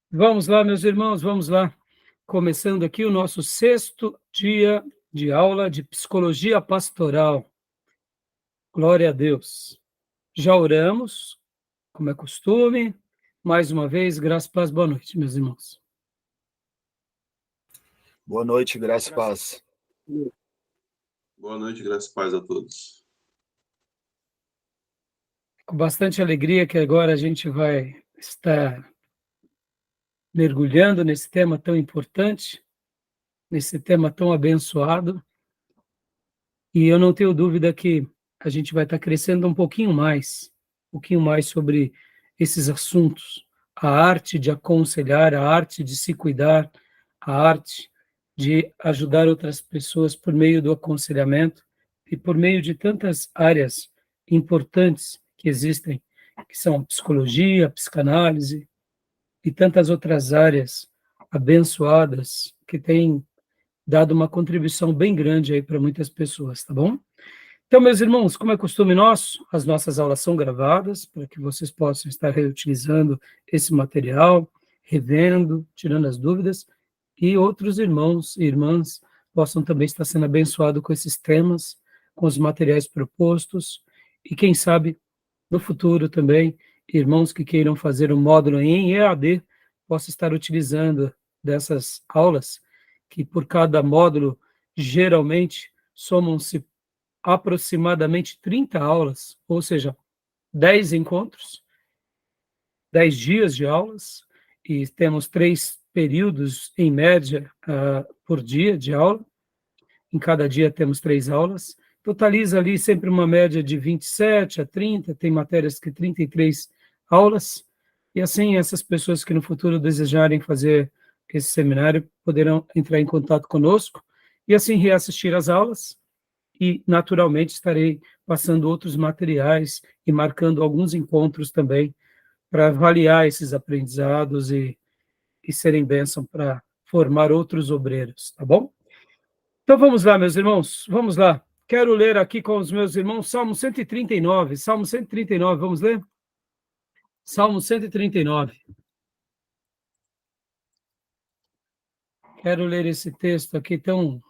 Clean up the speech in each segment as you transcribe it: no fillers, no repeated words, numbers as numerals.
Vamos lá, meus irmãos, vamos lá. Começando aqui o nosso 6º dia de aula de psicologia pastoral. Glória a Deus. Já oramos, como é costume. Mais uma vez, graças e paz, boa noite, meus irmãos. Boa noite, graça e paz. Boa noite, graças e paz a todos. Com bastante alegria que agora a gente vai estar mergulhando nesse tema tão importante, nesse tema tão abençoado. E eu não tenho dúvida que a gente vai estar crescendo um pouquinho mais sobre esses assuntos. A arte de aconselhar, a arte de se cuidar, a arte de ajudar outras pessoas por meio do aconselhamento e por meio de tantas áreas importantes que existem, que são a psicologia, a psicanálise e tantas outras áreas abençoadas que têm dado uma contribuição bem grande aí para muitas pessoas, tá bom? Então, meus irmãos, como é costume nosso, as nossas aulas são gravadas para que vocês possam estar reutilizando esse material, revendo, tirando as dúvidas, e outros irmãos e irmãs possam também estar sendo abençoados com esses temas, com os materiais propostos, e quem sabe, no futuro também, irmãos que queiram fazer um módulo em EAD, possam estar utilizando dessas aulas, que por cada módulo, geralmente, somam-se aproximadamente 30 aulas, ou seja, 10 encontros, 10 dias de aulas, e temos 3 períodos, em média, por dia de aula. Em cada dia temos 3 aulas. Totaliza ali sempre uma média de 27 a 30, tem matérias que 33 aulas, e assim essas pessoas que no futuro desejarem fazer esse seminário poderão entrar em contato conosco e assim reassistir às aulas, e naturalmente estarei passando outros materiais e marcando alguns encontros também para avaliar esses aprendizados e serem bênção para formar outros obreiros, tá bom? Então vamos lá, meus irmãos, vamos lá. Quero ler aqui com os meus irmãos Salmo 139, vamos ler? Salmo 139. Quero ler esse texto aqui tão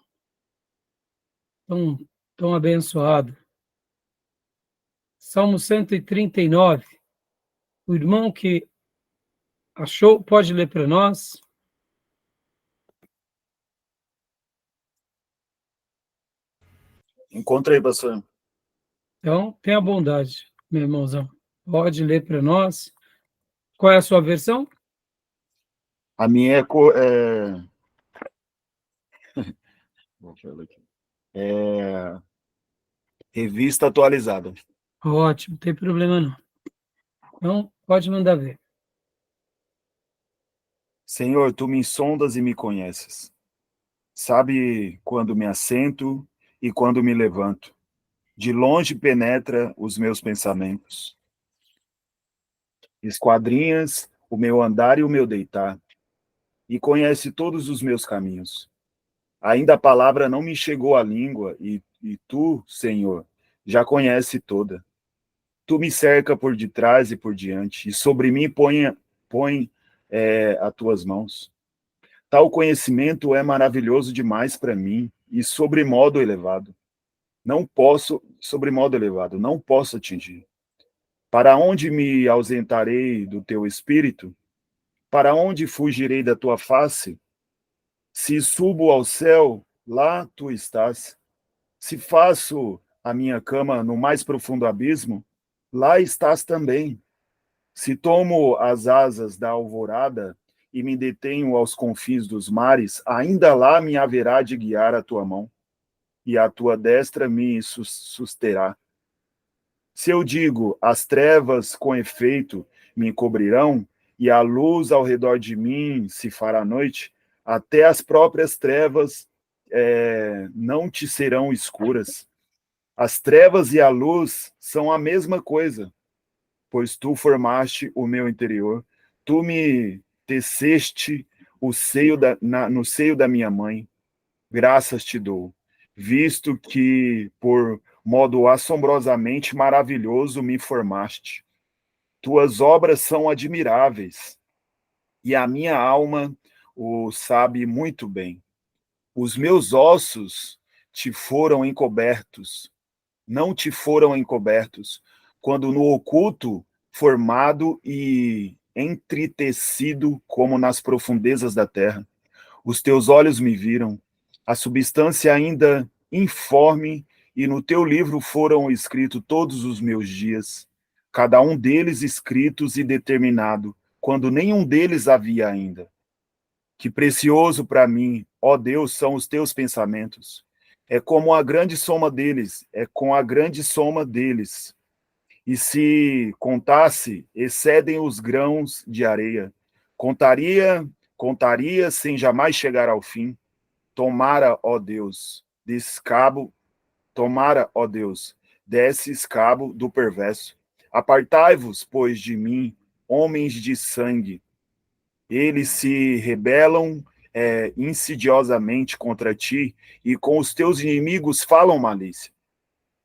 abençoado. Salmo 139. O irmão que achou, pode ler para nós. Encontrei, pastor. Então, tenha bondade, meu irmãozão. Pode ler para nós. Qual é a sua versão? A minha é revista atualizada. Ótimo, não tem problema não. Então, pode mandar ver. Senhor, tu me sondas e me conheces. Sabe quando me assento e quando me levanto. De longe penetra os meus pensamentos. Esquadrinhas o meu andar e o meu deitar. E conhece todos os meus caminhos. Ainda a palavra não me chegou à língua e tu, Senhor, já conhece toda. Tu me cerca por detrás e por diante, e sobre mim põe as tuas mãos. Tal conhecimento é maravilhoso demais para mim e sobremodo elevado. Não posso atingir. Para onde me ausentarei do teu espírito? Para onde fugirei da tua face? Se subo ao céu, lá tu estás. Se faço a minha cama no mais profundo abismo, lá estás também. Se tomo as asas da alvorada e me detenho aos confins dos mares, ainda lá me haverá de guiar a tua mão, e a tua destra me susterá. Se eu digo, as trevas com efeito me cobrirão, e a luz ao redor de mim se fará noite, até as próprias trevas não te serão escuras. As trevas e a luz são a mesma coisa, pois tu formaste o meu interior, tu me teceste no seio da minha mãe. Graças te dou, visto que por modo assombrosamente maravilhoso me formaste. Tuas obras são admiráveis, e a minha alma o sabe muito bem. Os meus ossos te foram encobertos, não te foram encobertos, quando no oculto, formado e entritecido como nas profundezas da terra. Os teus olhos me viram, a substância ainda informe, e no teu livro foram escritos todos os meus dias, cada um deles escritos e determinado, quando nenhum deles havia ainda. Que precioso para mim, ó Deus, são os teus pensamentos. É como a grande soma deles, é com a grande soma deles. E se contasse, excedem os grãos de areia. Contaria sem jamais chegar ao fim. Tomara, ó Deus, desse escabo do perverso. Apartai-vos, pois, de mim, homens de sangue. Eles se rebelam insidiosamente contra ti, e com os teus inimigos falam malícia.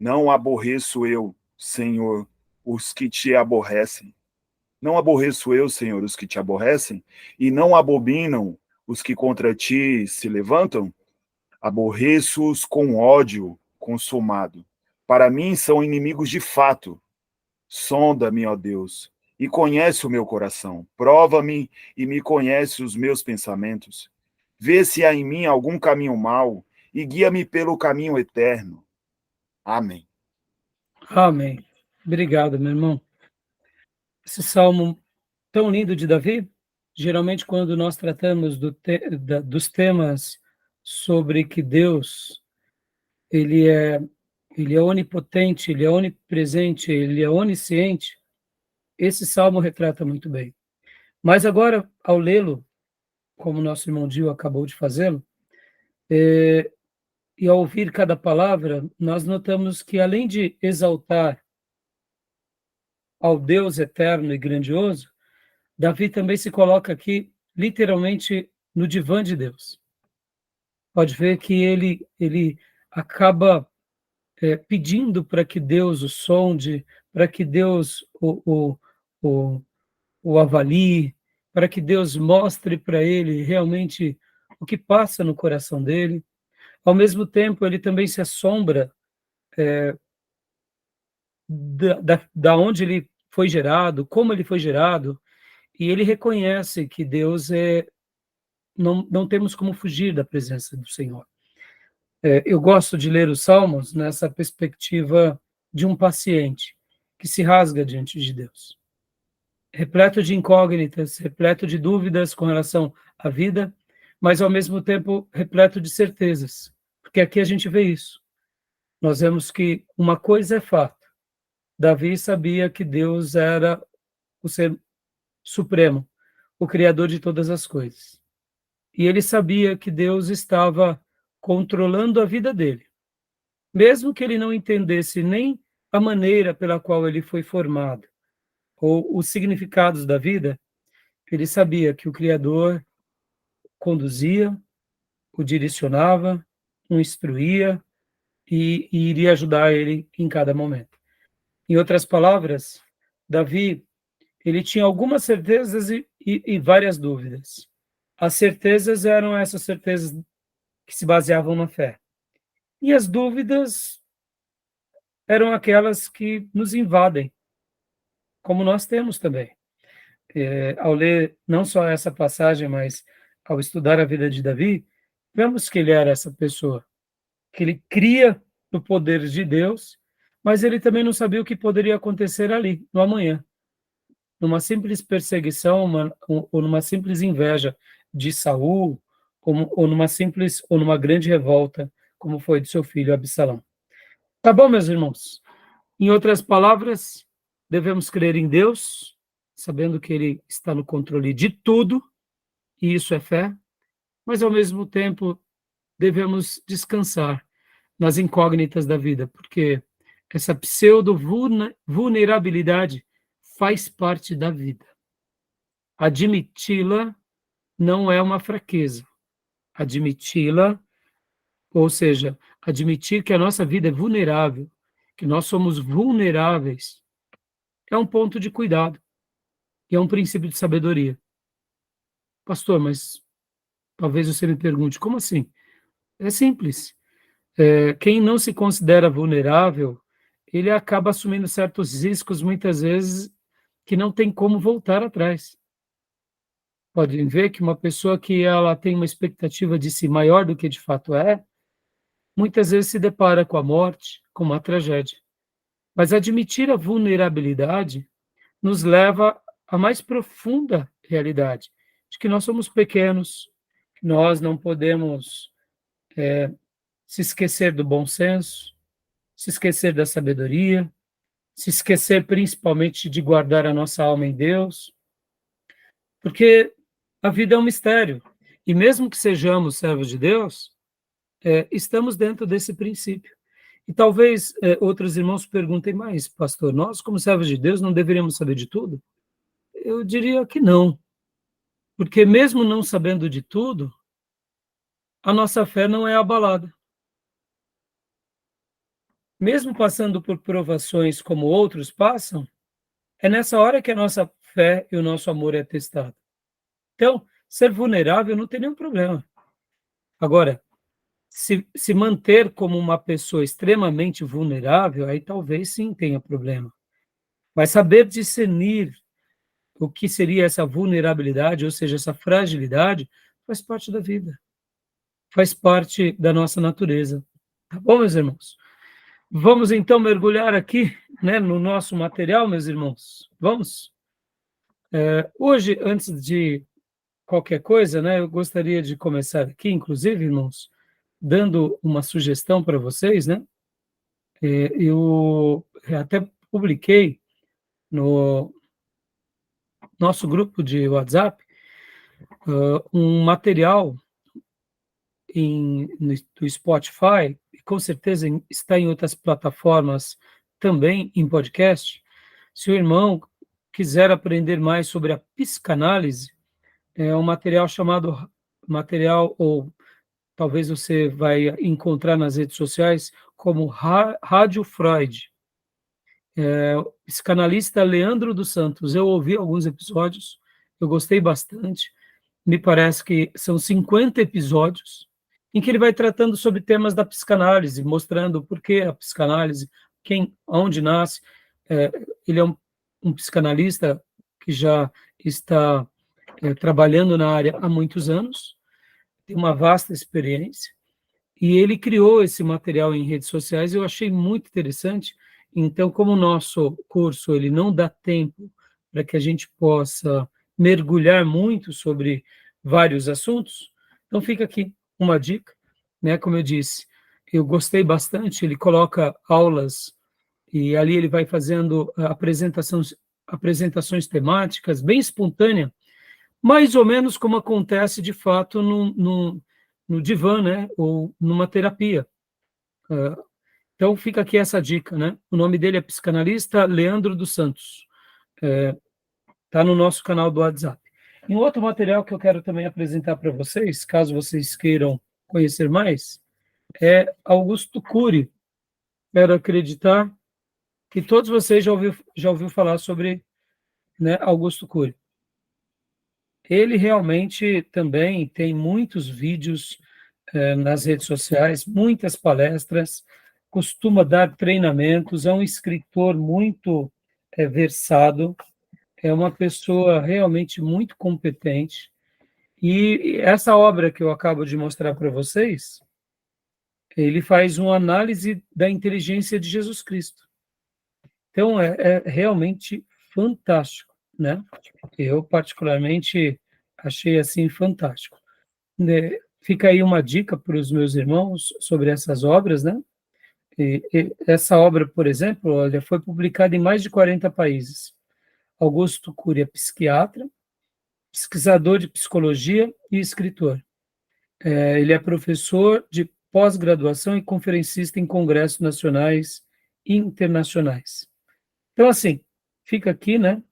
Não aborreço eu, Senhor, os que te aborrecem. Não aborreço eu, Senhor, os que te aborrecem, e não abominam os que contra ti se levantam? Aborreço-os com ódio consumado. Para mim são inimigos de fato. Sonda-me, ó Deus, e conhece o meu coração. Prova-me e me conhece os meus pensamentos. Vê se há em mim algum caminho mau e guia-me pelo caminho eterno. Amém. Amém. Obrigado, meu irmão. Esse salmo tão lindo de Davi, geralmente quando nós tratamos dos temas sobre que Deus, ele é onipotente, ele é onipresente, ele é onisciente, esse salmo retrata muito bem. Mas agora, ao lê-lo, como nosso irmão Gil acabou de fazê-lo, e ao ouvir cada palavra, nós notamos que, além de exaltar ao Deus eterno e grandioso, Davi também se coloca aqui, literalmente, no divã de Deus. Pode ver que ele acaba pedindo para que Deus o sonde, para que Deus o avalie, para que Deus mostre para ele realmente o que passa no coração dele. Ao mesmo tempo, ele também se assombra da onde ele foi gerado, como ele foi gerado, e ele reconhece que Deus não temos como fugir da presença do Senhor. Eu gosto de ler os Salmos nessa perspectiva de um paciente que se rasga diante de Deus, repleto de incógnitas, repleto de dúvidas com relação à vida, mas ao mesmo tempo repleto de certezas, porque aqui a gente vê isso. Nós vemos que uma coisa é fato: Davi sabia que Deus era o ser supremo, o criador de todas as coisas. E ele sabia que Deus estava controlando a vida dele. Mesmo que ele não entendesse nem a maneira pela qual ele foi formado, ou os significados da vida, ele sabia que o Criador conduzia, o direcionava, o instruía e iria ajudar ele em cada momento. Em outras palavras, Davi, ele tinha algumas certezas e várias dúvidas. As certezas eram essas certezas que se baseavam na fé. E as dúvidas eram aquelas que nos invadem, como nós temos também. Ao ler não só essa passagem, mas ao estudar a vida de Davi, vemos que ele era essa pessoa, que ele cria no poder de Deus, mas ele também não sabia o que poderia acontecer ali, no amanhã. Numa simples perseguição, ou numa simples inveja de Saul, ou numa grande revolta, como foi de seu filho Absalão. Tá bom, meus irmãos? Em outras palavras, devemos crer em Deus, sabendo que Ele está no controle de tudo, e isso é fé, mas ao mesmo tempo devemos descansar nas incógnitas da vida, porque essa pseudo-vulnerabilidade faz parte da vida. Admiti-la não é uma fraqueza. Admiti-la, ou seja, admitir que a nossa vida é vulnerável, que nós somos vulneráveis, é um ponto de cuidado e é um princípio de sabedoria. Pastor, mas talvez você me pergunte, como assim? É simples. Quem não se considera vulnerável, ele acaba assumindo certos riscos, muitas vezes, que não tem como voltar atrás. Podem ver que uma pessoa que ela tem uma expectativa de si maior do que de fato é, muitas vezes se depara com a morte, com uma tragédia. Mas admitir a vulnerabilidade nos leva à mais profunda realidade, de que nós somos pequenos, que nós não podemos se esquecer do bom senso, se esquecer da sabedoria, se esquecer principalmente de guardar a nossa alma em Deus, porque a vida é um mistério. E mesmo que sejamos servos de Deus, estamos dentro desse princípio. E talvez outros irmãos perguntem, mas, pastor, nós, como servos de Deus, não deveríamos saber de tudo? Eu diria que não, porque mesmo não sabendo de tudo, a nossa fé não é abalada. Mesmo passando por provações como outros passam, é nessa hora que a nossa fé e o nosso amor é testado. Então, ser vulnerável não tem nenhum problema. Agora, se manter como uma pessoa extremamente vulnerável, aí talvez sim tenha problema. Mas saber discernir o que seria essa vulnerabilidade, ou seja, essa fragilidade, faz parte da vida, faz parte da nossa natureza. Tá bom, meus irmãos? Vamos então mergulhar aqui, né, no nosso material, meus irmãos. Vamos? Hoje, antes de qualquer coisa, né, eu gostaria de começar aqui, inclusive, irmãos, dando uma sugestão para vocês, né? Eu até publiquei no nosso grupo de WhatsApp um material do Spotify, e com certeza está em outras plataformas também em podcast. Se o irmão quiser aprender mais sobre a psicanálise, é um material chamado ou talvez você vai encontrar nas redes sociais como Rádio Freud. O psicanalista Leandro dos Santos. Eu ouvi alguns episódios, eu gostei bastante. Me parece que são 50 episódios em que ele vai tratando sobre temas da psicanálise, mostrando por que a psicanálise, onde nasce. Ele é um psicanalista que já está trabalhando na área há muitos anos, tem uma vasta experiência, e ele criou esse material em redes sociais, eu achei muito interessante. Então, como o nosso curso ele não dá tempo para que a gente possa mergulhar muito sobre vários assuntos, então fica aqui uma dica, né? Como eu disse, eu gostei bastante, ele coloca aulas e ali ele vai fazendo apresentações temáticas, bem espontânea, mais ou menos como acontece de fato no divã, né? Ou numa terapia. Então fica aqui essa dica, né? O nome dele é psicanalista Leandro dos Santos. Está no nosso canal do WhatsApp. E um outro material que eu quero também apresentar para vocês, caso vocês queiram conhecer mais, é Augusto Cury. Quero acreditar que todos vocês já ouviu falar sobre, né, Augusto Cury. Ele realmente também tem muitos vídeos nas redes sociais, muitas palestras, costuma dar treinamentos, é um escritor muito versado, é uma pessoa realmente muito competente. E essa obra que eu acabo de mostrar para vocês, ele faz uma análise da inteligência de Jesus Cristo. Então, é realmente fantástico, né? Eu, particularmente, achei, assim, fantástico. Fica aí uma dica para os meus irmãos sobre essas obras, né? E essa obra, por exemplo, olha, foi publicada em mais de 40 países. Augusto Cury é psiquiatra, pesquisador de psicologia e escritor. Ele é professor de pós-graduação e conferencista em congressos nacionais e internacionais. Então, assim, fica aqui, né,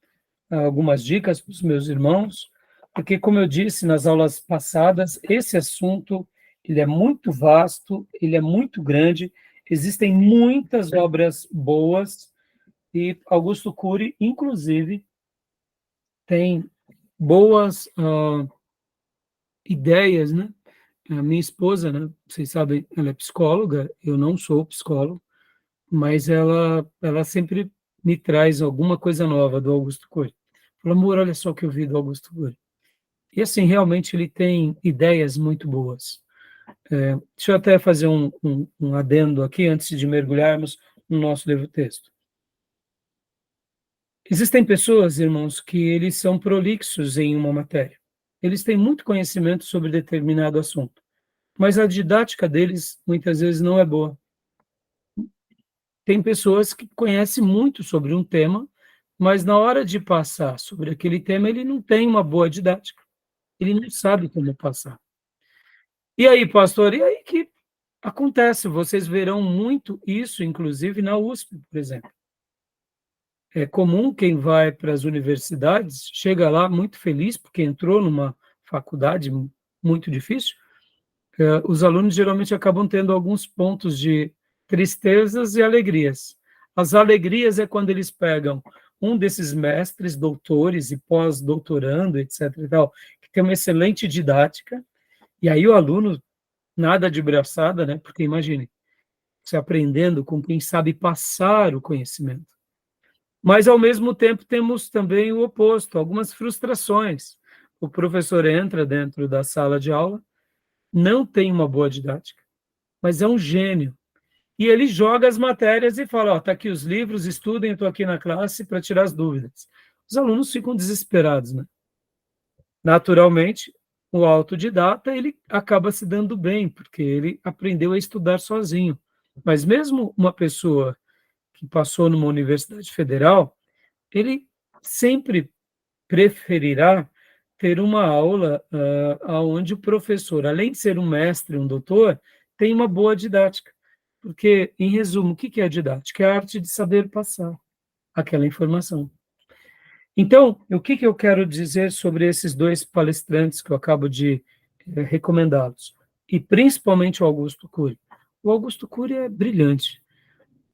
algumas dicas para os meus irmãos, porque, como eu disse nas aulas passadas, esse assunto ele é muito vasto, ele é muito grande, existem muitas obras boas, e Augusto Cury, inclusive, tem boas ideias, né? A minha esposa, né? Vocês sabem, ela é psicóloga, eu não sou psicólogo, mas ela sempre me traz alguma coisa nova do Augusto Cury. Fala, amor, olha só o que eu vi do Augusto Cury. E assim, realmente ele tem ideias muito boas. Deixa eu até fazer um adendo aqui, antes de mergulharmos no nosso livro-texto. Existem pessoas, irmãos, que eles são prolixos em uma matéria. Eles têm muito conhecimento sobre determinado assunto, mas a didática deles muitas vezes não é boa. Tem pessoas que conhecem muito sobre um tema, mas na hora de passar sobre aquele tema, ele não tem uma boa didática. Ele não sabe como passar. E aí, pastor, e aí que acontece? Vocês verão muito isso, inclusive na USP, por exemplo. É comum quem vai para as universidades, chega lá muito feliz, porque entrou numa faculdade muito difícil. Os alunos geralmente acabam tendo alguns pontos de tristezas e alegrias. As alegrias é quando eles pegam um desses mestres, doutores e pós-doutorando, etc. e tal, que tem uma excelente didática, e aí o aluno, nada de braçada, né? Porque imagine, você aprendendo com quem sabe passar o conhecimento. Mas, ao mesmo tempo, temos também o oposto, algumas frustrações. O professor entra dentro da sala de aula, não tem uma boa didática, mas é um gênio. E ele joga as matérias e fala, ó, tá aqui os livros, estudem, eu estou aqui na classe para tirar as dúvidas. Os alunos ficam desesperados, né? Naturalmente, o autodidata, ele acaba se dando bem, porque ele aprendeu a estudar sozinho. Mas mesmo uma pessoa que passou numa universidade federal, ele sempre preferirá ter uma aula onde o professor, além de ser um mestre, um doutor, tem uma boa didática. Porque, em resumo, o que é a didática? É a arte de saber passar aquela informação. Então, o que eu quero dizer sobre esses dois palestrantes que eu acabo de recomendá-los? E principalmente o Augusto Cury. O Augusto Cury é brilhante.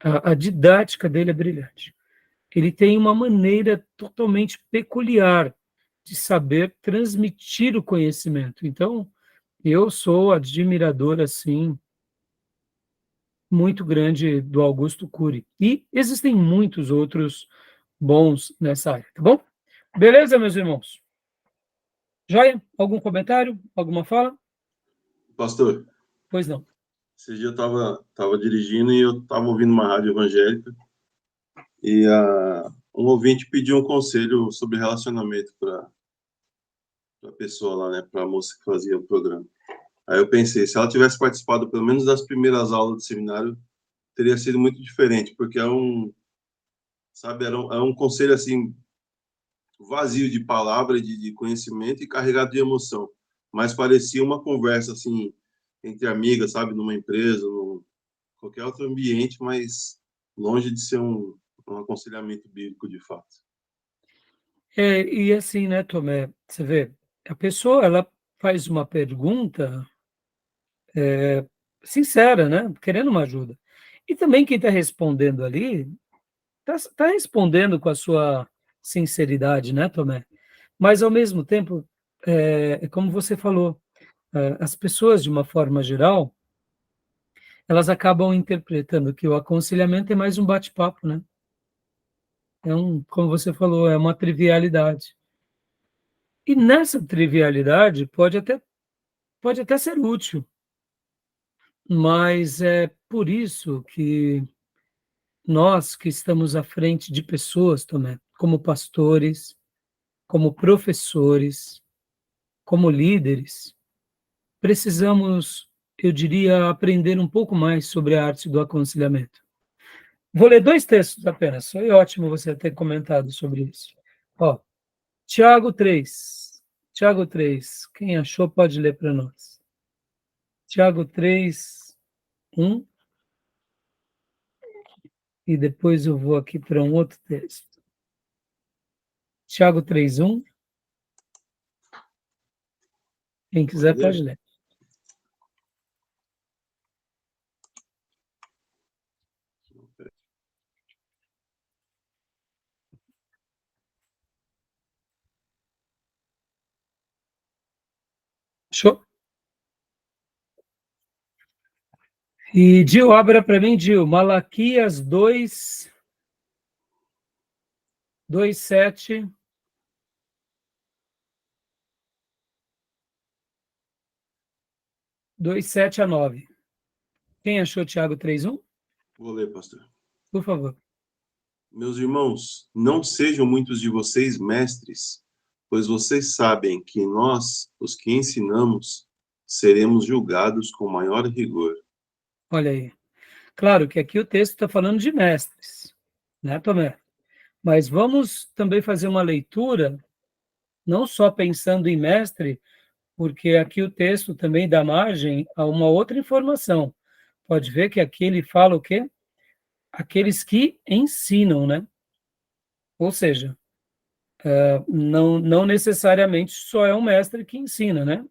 A didática dele é brilhante. Ele tem uma maneira totalmente peculiar de saber transmitir o conhecimento. Então, eu sou admirador, assim, muito grande do Augusto Cury. E existem muitos outros bons nessa área, tá bom? Beleza, meus irmãos? Joia? Algum comentário? Alguma fala? Pastor, Pois não. esse dia eu tava dirigindo e eu tava ouvindo uma rádio evangélica e um ouvinte pediu um conselho sobre relacionamento para a pessoa lá, né, para a moça que fazia o programa. Aí eu pensei, se ela tivesse participado pelo menos das primeiras aulas do seminário, teria sido muito diferente, porque sabe, é um conselho assim vazio de palavra, de conhecimento e carregado de emoção, mas parecia uma conversa assim entre amigas, sabe, numa empresa, qualquer outro ambiente, mas longe de ser um aconselhamento bíblico de fato. E assim, né, Tomé, você vê, a pessoa, ela faz uma pergunta sincera, né, querendo uma ajuda. E também quem está respondendo ali está respondendo com a sua sinceridade, né, Tomé? Mas, ao mesmo tempo, como você falou, as pessoas, de uma forma geral, elas acabam interpretando que o aconselhamento é mais um bate-papo, né? Como você falou, é uma trivialidade. E nessa trivialidade pode até ser útil, mas é por isso que nós que estamos à frente de pessoas, Tomé, como pastores, como professores, como líderes, precisamos, eu diria, aprender um pouco mais sobre a arte do aconselhamento. Vou ler dois textos apenas, foi ótimo você ter comentado sobre isso. Ó, Tiago 3. Tiago 3. Quem achou pode ler para nós. Tiago 3, 1. E depois eu vou aqui para um outro texto. Tiago 3, 1. Quem quiser pode ler. Show. E Gil, abra para mim, Gil, Malaquias 2, 7. 7 a 9. Quem achou Tiago 3:1? Vou ler, pastor. Por favor. Meus irmãos, não sejam muitos de vocês mestres, pois vocês sabem que nós, os que ensinamos, seremos julgados com maior rigor. Olha aí. Claro que aqui o texto está falando de mestres, né, Tomé? Mas vamos também fazer uma leitura, não só pensando em mestre, porque aqui o texto também dá margem a uma outra informação. Pode ver que aqui ele fala o quê? Aqueles que ensinam, né? Ou seja, não necessariamente só é um mestre que ensina, né?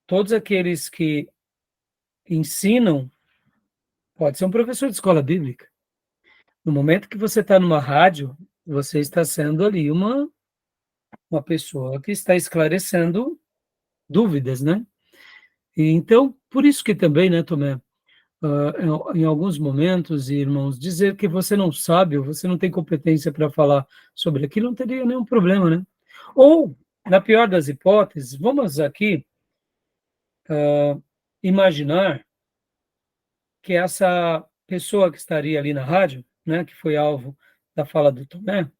Todos aqueles que ensinam, pode ser um professor de escola bíblica. No momento que você está numa rádio, você está sendo ali uma pessoa que está esclarecendo dúvidas, né? E então, por isso que também, né, Tomé, em alguns momentos, irmãos, dizer que você não sabe ou você não tem competência para falar sobre aquilo não teria nenhum problema, né? Ou, na pior das hipóteses, vamos aqui imaginar que essa pessoa que estaria ali na rádio, né, que foi alvo da fala do Tomé,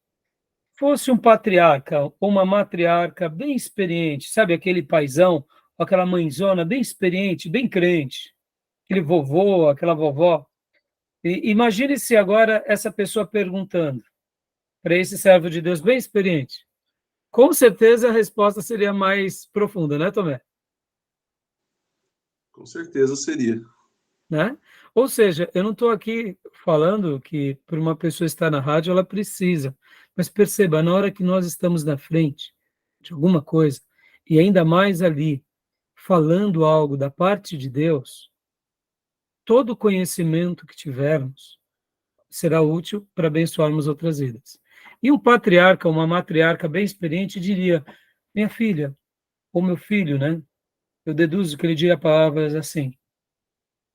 fosse um patriarca ou uma matriarca bem experiente, sabe, aquele paizão, aquela mãezona bem experiente, bem crente, aquele vovô, aquela vovó. E imagine se agora essa pessoa perguntando para esse servo de Deus bem experiente. Com certeza a resposta seria mais profunda, né, Tomé? Com certeza seria. Né? Ou seja, eu não estou aqui falando que por uma pessoa estar na rádio ela precisa, mas perceba, na hora que nós estamos na frente de alguma coisa, e ainda mais ali, falando algo da parte de Deus, todo o conhecimento que tivermos será útil para abençoarmos outras vidas. E um patriarca, uma matriarca bem experiente diria, minha filha, ou meu filho, né? Eu deduzo que ele diria palavras assim,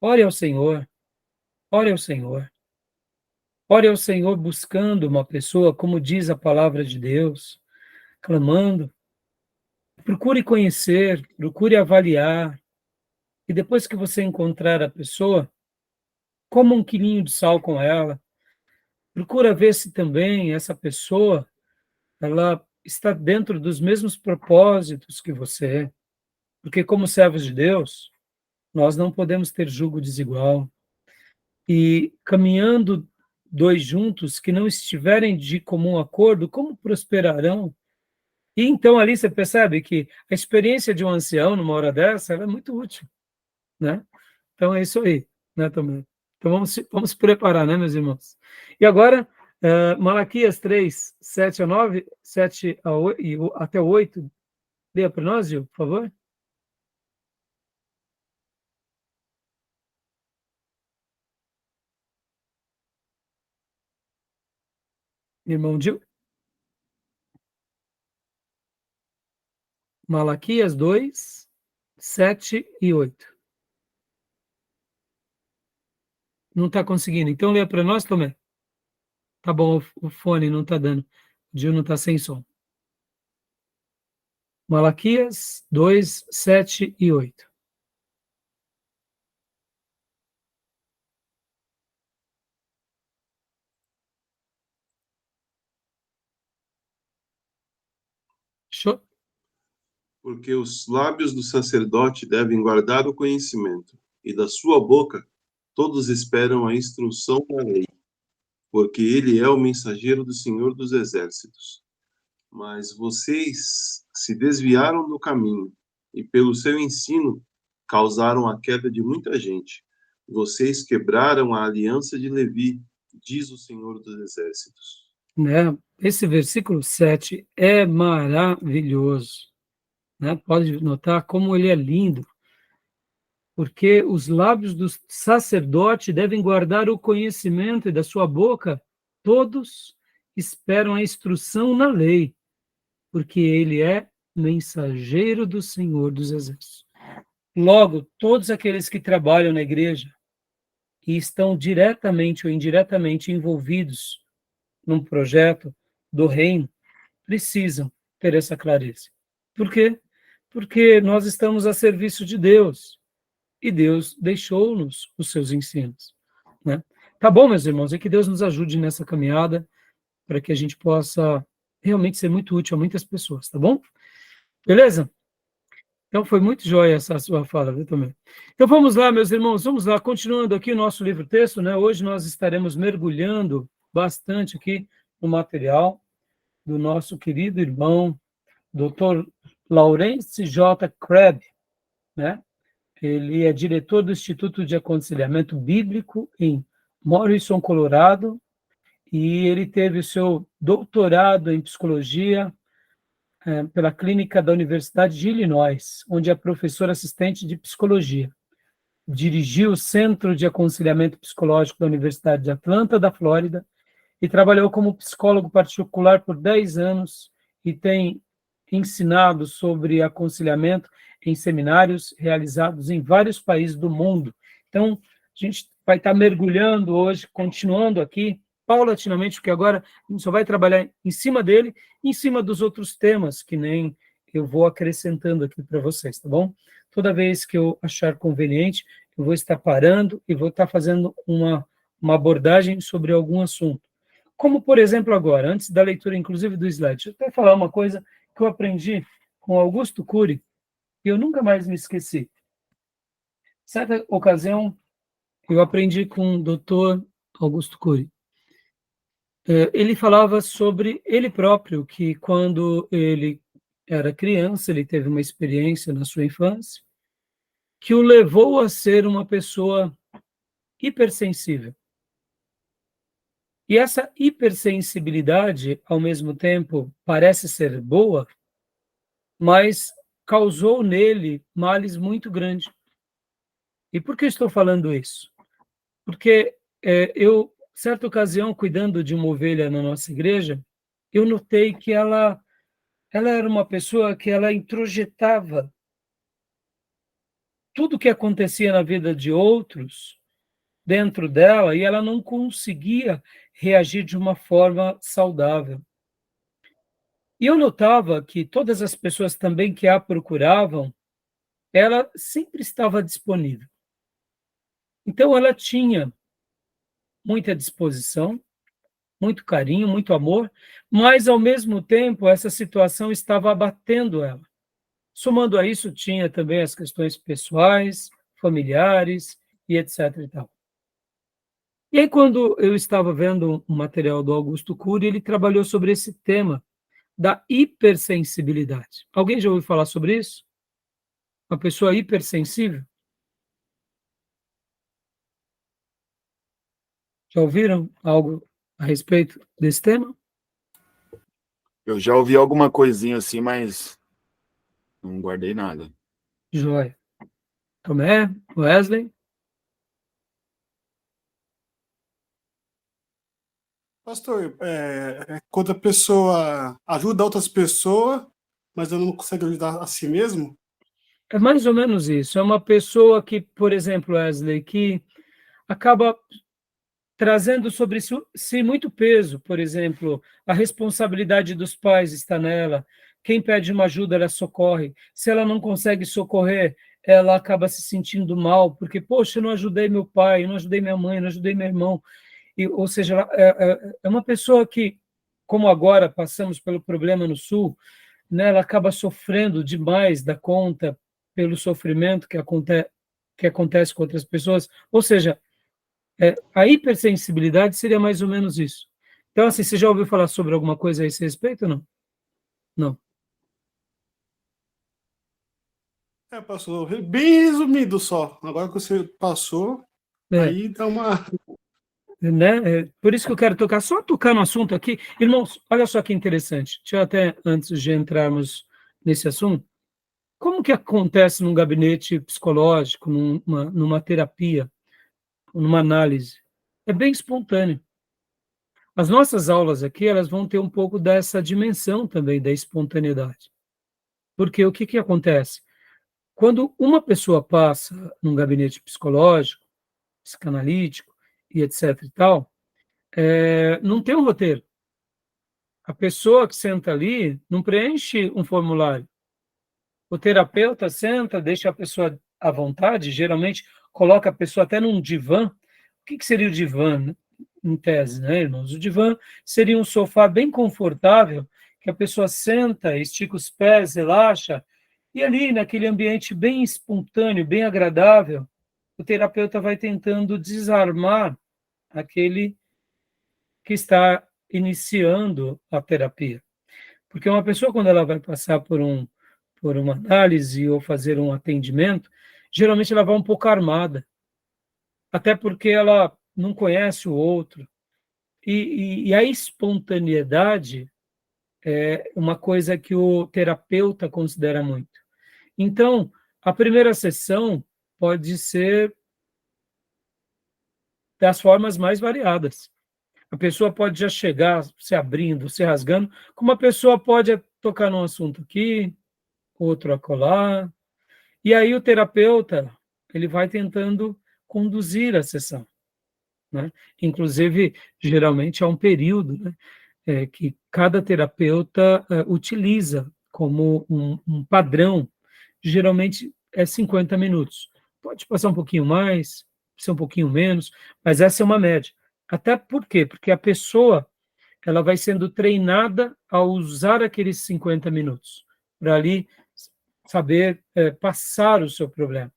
ore ao Senhor, ore ao Senhor. Ore ao Senhor buscando uma pessoa, como diz a palavra de Deus, clamando. Procure conhecer, procure avaliar. E depois que você encontrar a pessoa, coma um quilinho de sal com ela. Procura ver se também essa pessoa ela está dentro dos mesmos propósitos que você é. Porque como servos de Deus, nós não podemos ter julgo desigual. E caminhando dois juntos que não estiverem de comum acordo, como prosperarão? E então ali você percebe que a experiência de um ancião numa hora dessa ela é muito útil, né? Então é isso aí, né, também. Então vamos se preparar, né, meus irmãos? E agora, Malaquias 3, 7 a 9, 7 a 8, até 8, leia para nós, Gil, por favor. Irmão Gil. Malaquias 2, 7 e 8. Não está conseguindo. Então leia para nós, Tomé. Tá bom, o fone não está dando. O Gil não está sem som. Malaquias 2, 7 e 8. Show? Porque os lábios do sacerdote devem guardar o conhecimento, e da sua boca todos esperam a instrução da lei, porque ele é o mensageiro do Senhor dos Exércitos. Mas vocês se desviaram do caminho, e pelo seu ensino causaram a queda de muita gente. Vocês quebraram a aliança de Levi, diz o Senhor dos Exércitos. Né? Esse versículo 7 é maravilhoso. Né? Pode notar como ele é lindo. Porque os lábios do sacerdote devem guardar o conhecimento, e da sua boca todos esperam a instrução na lei, porque ele é mensageiro do Senhor dos Exércitos. Logo, todos aqueles que trabalham na igreja e estão diretamente ou indiretamente envolvidos num projeto do reino, precisam ter essa clareza. Por quê? Porque nós estamos a serviço de Deus e Deus deixou-nos os seus ensinos, né? Tá bom, meus irmãos, é que Deus nos ajude nessa caminhada para que a gente possa realmente ser muito útil a muitas pessoas, tá bom? Beleza? Então foi muito jóia essa sua fala, viu, também. Então vamos lá, meus irmãos, vamos lá, continuando aqui o nosso livro-texto, né? Hoje nós estaremos mergulhando bastante aqui no material do nosso querido irmão, Dr. Lawrence J. Crabb, né? Ele é diretor do Instituto de Aconselhamento Bíblico em Morrison, Colorado, e ele teve o seu doutorado em psicologia pela Clínica da Universidade de Illinois, onde é professor assistente de psicologia. Dirigiu o Centro de Aconselhamento Psicológico da Universidade de Atlanta, da Flórida, e trabalhou como psicólogo particular por 10 anos e tem ensinado sobre aconselhamento em seminários realizados em vários países do mundo. Então, a gente vai estar mergulhando hoje, continuando aqui, paulatinamente, porque agora a gente só vai trabalhar em cima dele, em cima dos outros temas, que nem eu vou acrescentando aqui para vocês, tá bom? Toda vez que eu achar conveniente, eu vou estar parando e vou estar fazendo uma abordagem sobre algum assunto. Como, por exemplo, agora, antes da leitura, inclusive, do slide, deixa eu até falar uma coisa que eu aprendi com Augusto Cury, e eu nunca mais me esqueci. Certa ocasião, eu aprendi com o Dr. Augusto Cury. Ele falava sobre ele próprio, que quando ele era criança, ele teve uma experiência na sua infância, que o levou a ser uma pessoa hipersensível. E essa hipersensibilidade, ao mesmo tempo, parece ser boa, mas causou nele males muito grandes. E por que estou falando isso? Porque eu, certa ocasião, cuidando de uma ovelha na nossa igreja, eu notei que ela era uma pessoa que ela introjetava tudo o que acontecia na vida de outros dentro dela e ela não conseguia reagir de uma forma saudável. E eu notava que todas as pessoas também que a procuravam, ela sempre estava disponível. Então, ela tinha muita disposição, muito carinho, muito amor, mas, ao mesmo tempo, essa situação estava abatendo ela. Somando a isso, tinha também as questões pessoais, familiares e etc. e tal. E aí, quando eu estava vendo um material do Augusto Cury, ele trabalhou sobre esse tema da hipersensibilidade. Alguém já ouviu falar sobre isso? Uma pessoa hipersensível? Já ouviram algo a respeito desse tema? Eu já ouvi alguma coisinha assim, mas não guardei nada. Joia. Tomé, Wesley? Pastor, quando a pessoa ajuda outras pessoas, mas ela não consegue ajudar a si mesmo? É mais ou menos isso. É uma pessoa que, por exemplo, Wesley, que acaba trazendo sobre si muito peso. Por exemplo, a responsabilidade dos pais está nela. Quem pede uma ajuda, ela socorre. Se ela não consegue socorrer, ela acaba se sentindo mal, porque, poxa, eu não ajudei meu pai, eu não ajudei minha mãe, eu não ajudei meu irmão. Ou seja, ela é uma pessoa que, como agora passamos pelo problema no Sul, né, ela acaba sofrendo demais da conta pelo sofrimento que acontece com outras pessoas. Ou seja, a hipersensibilidade seria mais ou menos isso. Então, assim, você já ouviu falar sobre alguma coisa a esse respeito ou não? Não. Pastor, bem resumido só. Agora que você passou, aí dá uma... Né? Por isso que eu quero só tocar no assunto aqui. Irmãos, olha só que interessante. Deixa eu até, antes de entrarmos nesse assunto, como que acontece num gabinete psicológico, numa terapia, numa análise? É bem espontâneo. As nossas aulas aqui, elas vão ter um pouco dessa dimensão também, da espontaneidade. Porque o que acontece? Quando uma pessoa passa num gabinete psicológico, psicanalítico e etc e tal, não tem um roteiro. A pessoa que senta ali não preenche um formulário. O terapeuta senta, deixa a pessoa à vontade, geralmente coloca a pessoa até num divã. O que seria o divã, né? Em tese, né, irmãos? O divã seria um sofá bem confortável, que a pessoa senta, estica os pés, relaxa, e ali, naquele ambiente bem espontâneo, bem agradável, o terapeuta vai tentando desarmar aquele que está iniciando a terapia. Porque uma pessoa, quando ela vai passar por uma análise ou fazer um atendimento, geralmente ela vai um pouco armada, até porque ela não conhece o outro. E a espontaneidade é uma coisa que o terapeuta considera muito. Então, a primeira sessão pode ser das formas mais variadas. A pessoa pode já chegar se abrindo, se rasgando, como a pessoa pode tocar num assunto aqui, outro acolá. E aí o terapeuta, ele vai tentando conduzir a sessão, né? Inclusive, geralmente há um período, né, que cada terapeuta utiliza como um padrão, geralmente é 50 minutos. Pode passar um pouquinho mais, ser um pouquinho menos, mas essa é uma média. Até por quê? Porque a pessoa, ela vai sendo treinada a usar aqueles 50 minutos para ali saber passar o seu problema.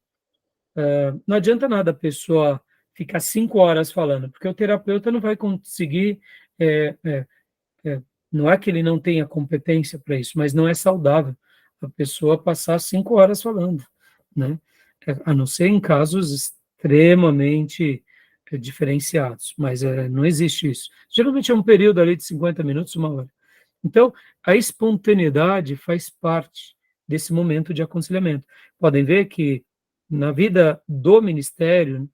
Não adianta nada a pessoa ficar 5 horas falando, porque o terapeuta não vai conseguir. É, é, não é que ele não tenha competência para isso, mas não é saudável a pessoa passar 5 horas falando, né? A não ser em casos extremamente diferenciados, mas não existe isso. Geralmente é um período ali de 50 minutos, 1 hora. Então, a espontaneidade faz parte desse momento de aconselhamento. Podem ver que na vida do ministério,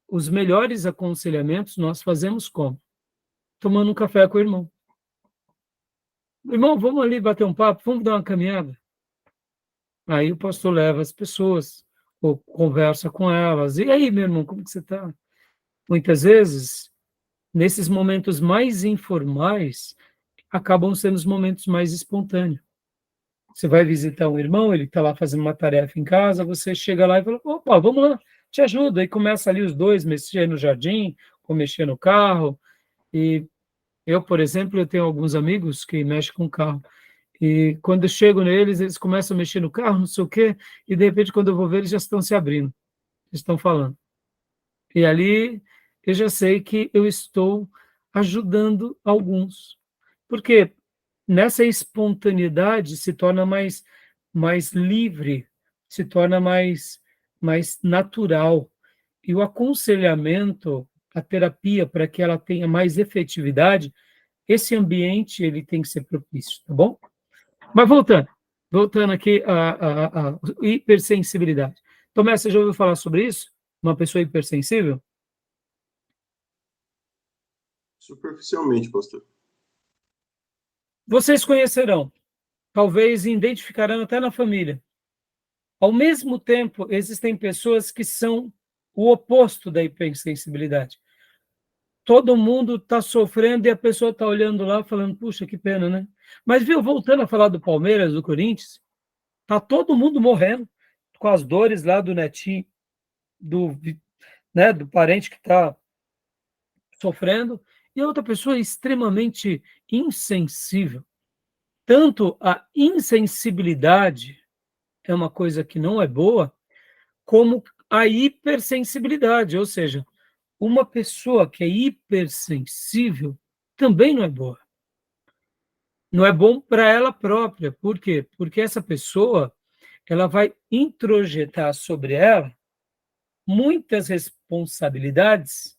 os melhores aconselhamentos nós fazemos como? Tomando um café com o irmão. Irmão, vamos ali bater um papo, vamos dar uma caminhada. Aí o pastor leva as pessoas, ou conversa com elas. E aí, meu irmão, como que você está? Muitas vezes, nesses momentos mais informais, acabam sendo os momentos mais espontâneos. Você vai visitar um irmão, ele está lá fazendo uma tarefa em casa, você chega lá e fala, opa, vamos lá, te ajudo. Aí começa ali os dois, mexer no jardim, ou mexer no carro. E eu, por exemplo, eu tenho alguns amigos que mexem com carro. E quando eu chego neles, eles começam a mexer no carro, não sei o quê, e de repente, quando eu vou ver, eles já estão se abrindo, estão falando. E ali eu já sei que eu estou ajudando alguns. Porque nessa espontaneidade se torna mais livre, se torna mais natural. E o aconselhamento, a terapia, para que ela tenha mais efetividade, esse ambiente ele tem que ser propício, tá bom? Mas voltando aqui à hipersensibilidade. Tomé, você já ouviu falar sobre isso? Uma pessoa hipersensível? Superficialmente, pastor. Vocês conhecerão, talvez identificarão até na família. Ao mesmo tempo, existem pessoas que são o oposto da hipersensibilidade. Todo mundo está sofrendo e a pessoa está olhando lá falando, puxa, que pena, né? Mas, viu, voltando a falar do Palmeiras, do Corinthians, está todo mundo morrendo com as dores lá do netinho, do parente que está sofrendo, e a outra pessoa é extremamente insensível. Tanto a insensibilidade é uma coisa que não é boa, como a hipersensibilidade, ou seja, uma pessoa que é hipersensível também não é boa. Não é bom para ela própria. Por quê? Porque essa pessoa ela vai introjetar sobre ela muitas responsabilidades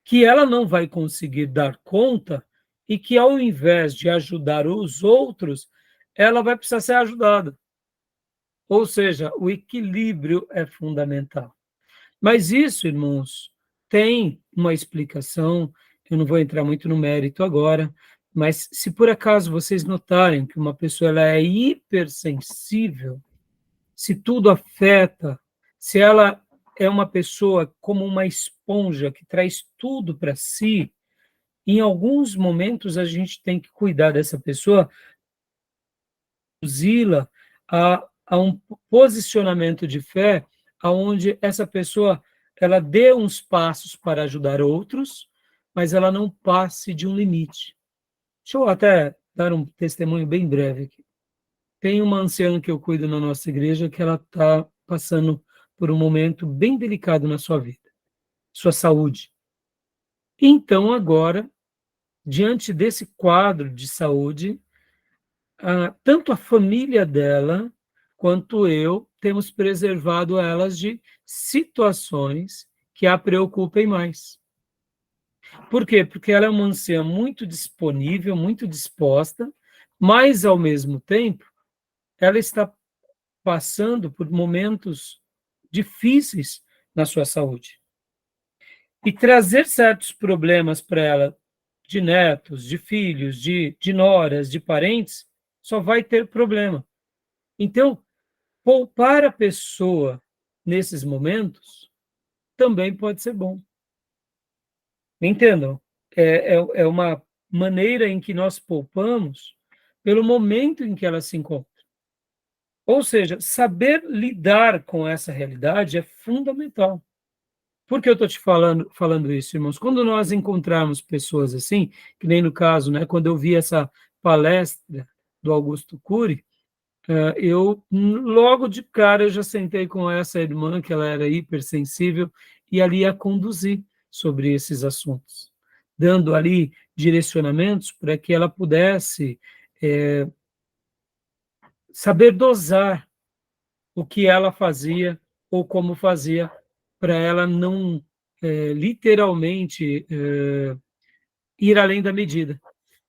que ela não vai conseguir dar conta e que, ao invés de ajudar os outros, ela vai precisar ser ajudada. Ou seja, o equilíbrio é fundamental. Mas isso, irmãos, tem uma explicação, eu não vou entrar muito no mérito agora, Mas se por acaso vocês notarem que uma pessoa ela é hipersensível, se tudo afeta, se ela é uma pessoa como uma esponja que traz tudo para si, em alguns momentos a gente tem que cuidar dessa pessoa, conduzi-la a um posicionamento de fé, aonde essa pessoa ela dê uns passos para ajudar outros, mas ela não passe de um limite. Deixa eu até dar um testemunho bem breve aqui. Tem uma anciã que eu cuido na nossa igreja que ela está passando por um momento bem delicado na sua vida, sua saúde. Então, agora, diante desse quadro de saúde, tanto a família dela quanto eu temos preservado elas de situações que a preocupem mais. Por quê? Porque ela é uma anciã muito disponível, muito disposta, mas, ao mesmo tempo, ela está passando por momentos difíceis na sua saúde. E trazer certos problemas para ela, de netos, de filhos, de noras, de parentes, só vai ter problema. Então, poupar a pessoa nesses momentos também pode ser bom. Entendam? É uma maneira em que nós poupamos pelo momento em que ela se encontra. Ou seja, saber lidar com essa realidade é fundamental. Por que eu estou te falando isso, irmãos? Quando nós encontrarmos pessoas assim, que nem no caso, né, quando eu vi essa palestra do Augusto Cury, eu logo de cara eu já sentei com essa irmã, que ela era hipersensível, e ali a conduzi sobre esses assuntos, dando ali direcionamentos para que ela pudesse saber dosar o que ela fazia ou como fazia, para ela não literalmente ir além da medida.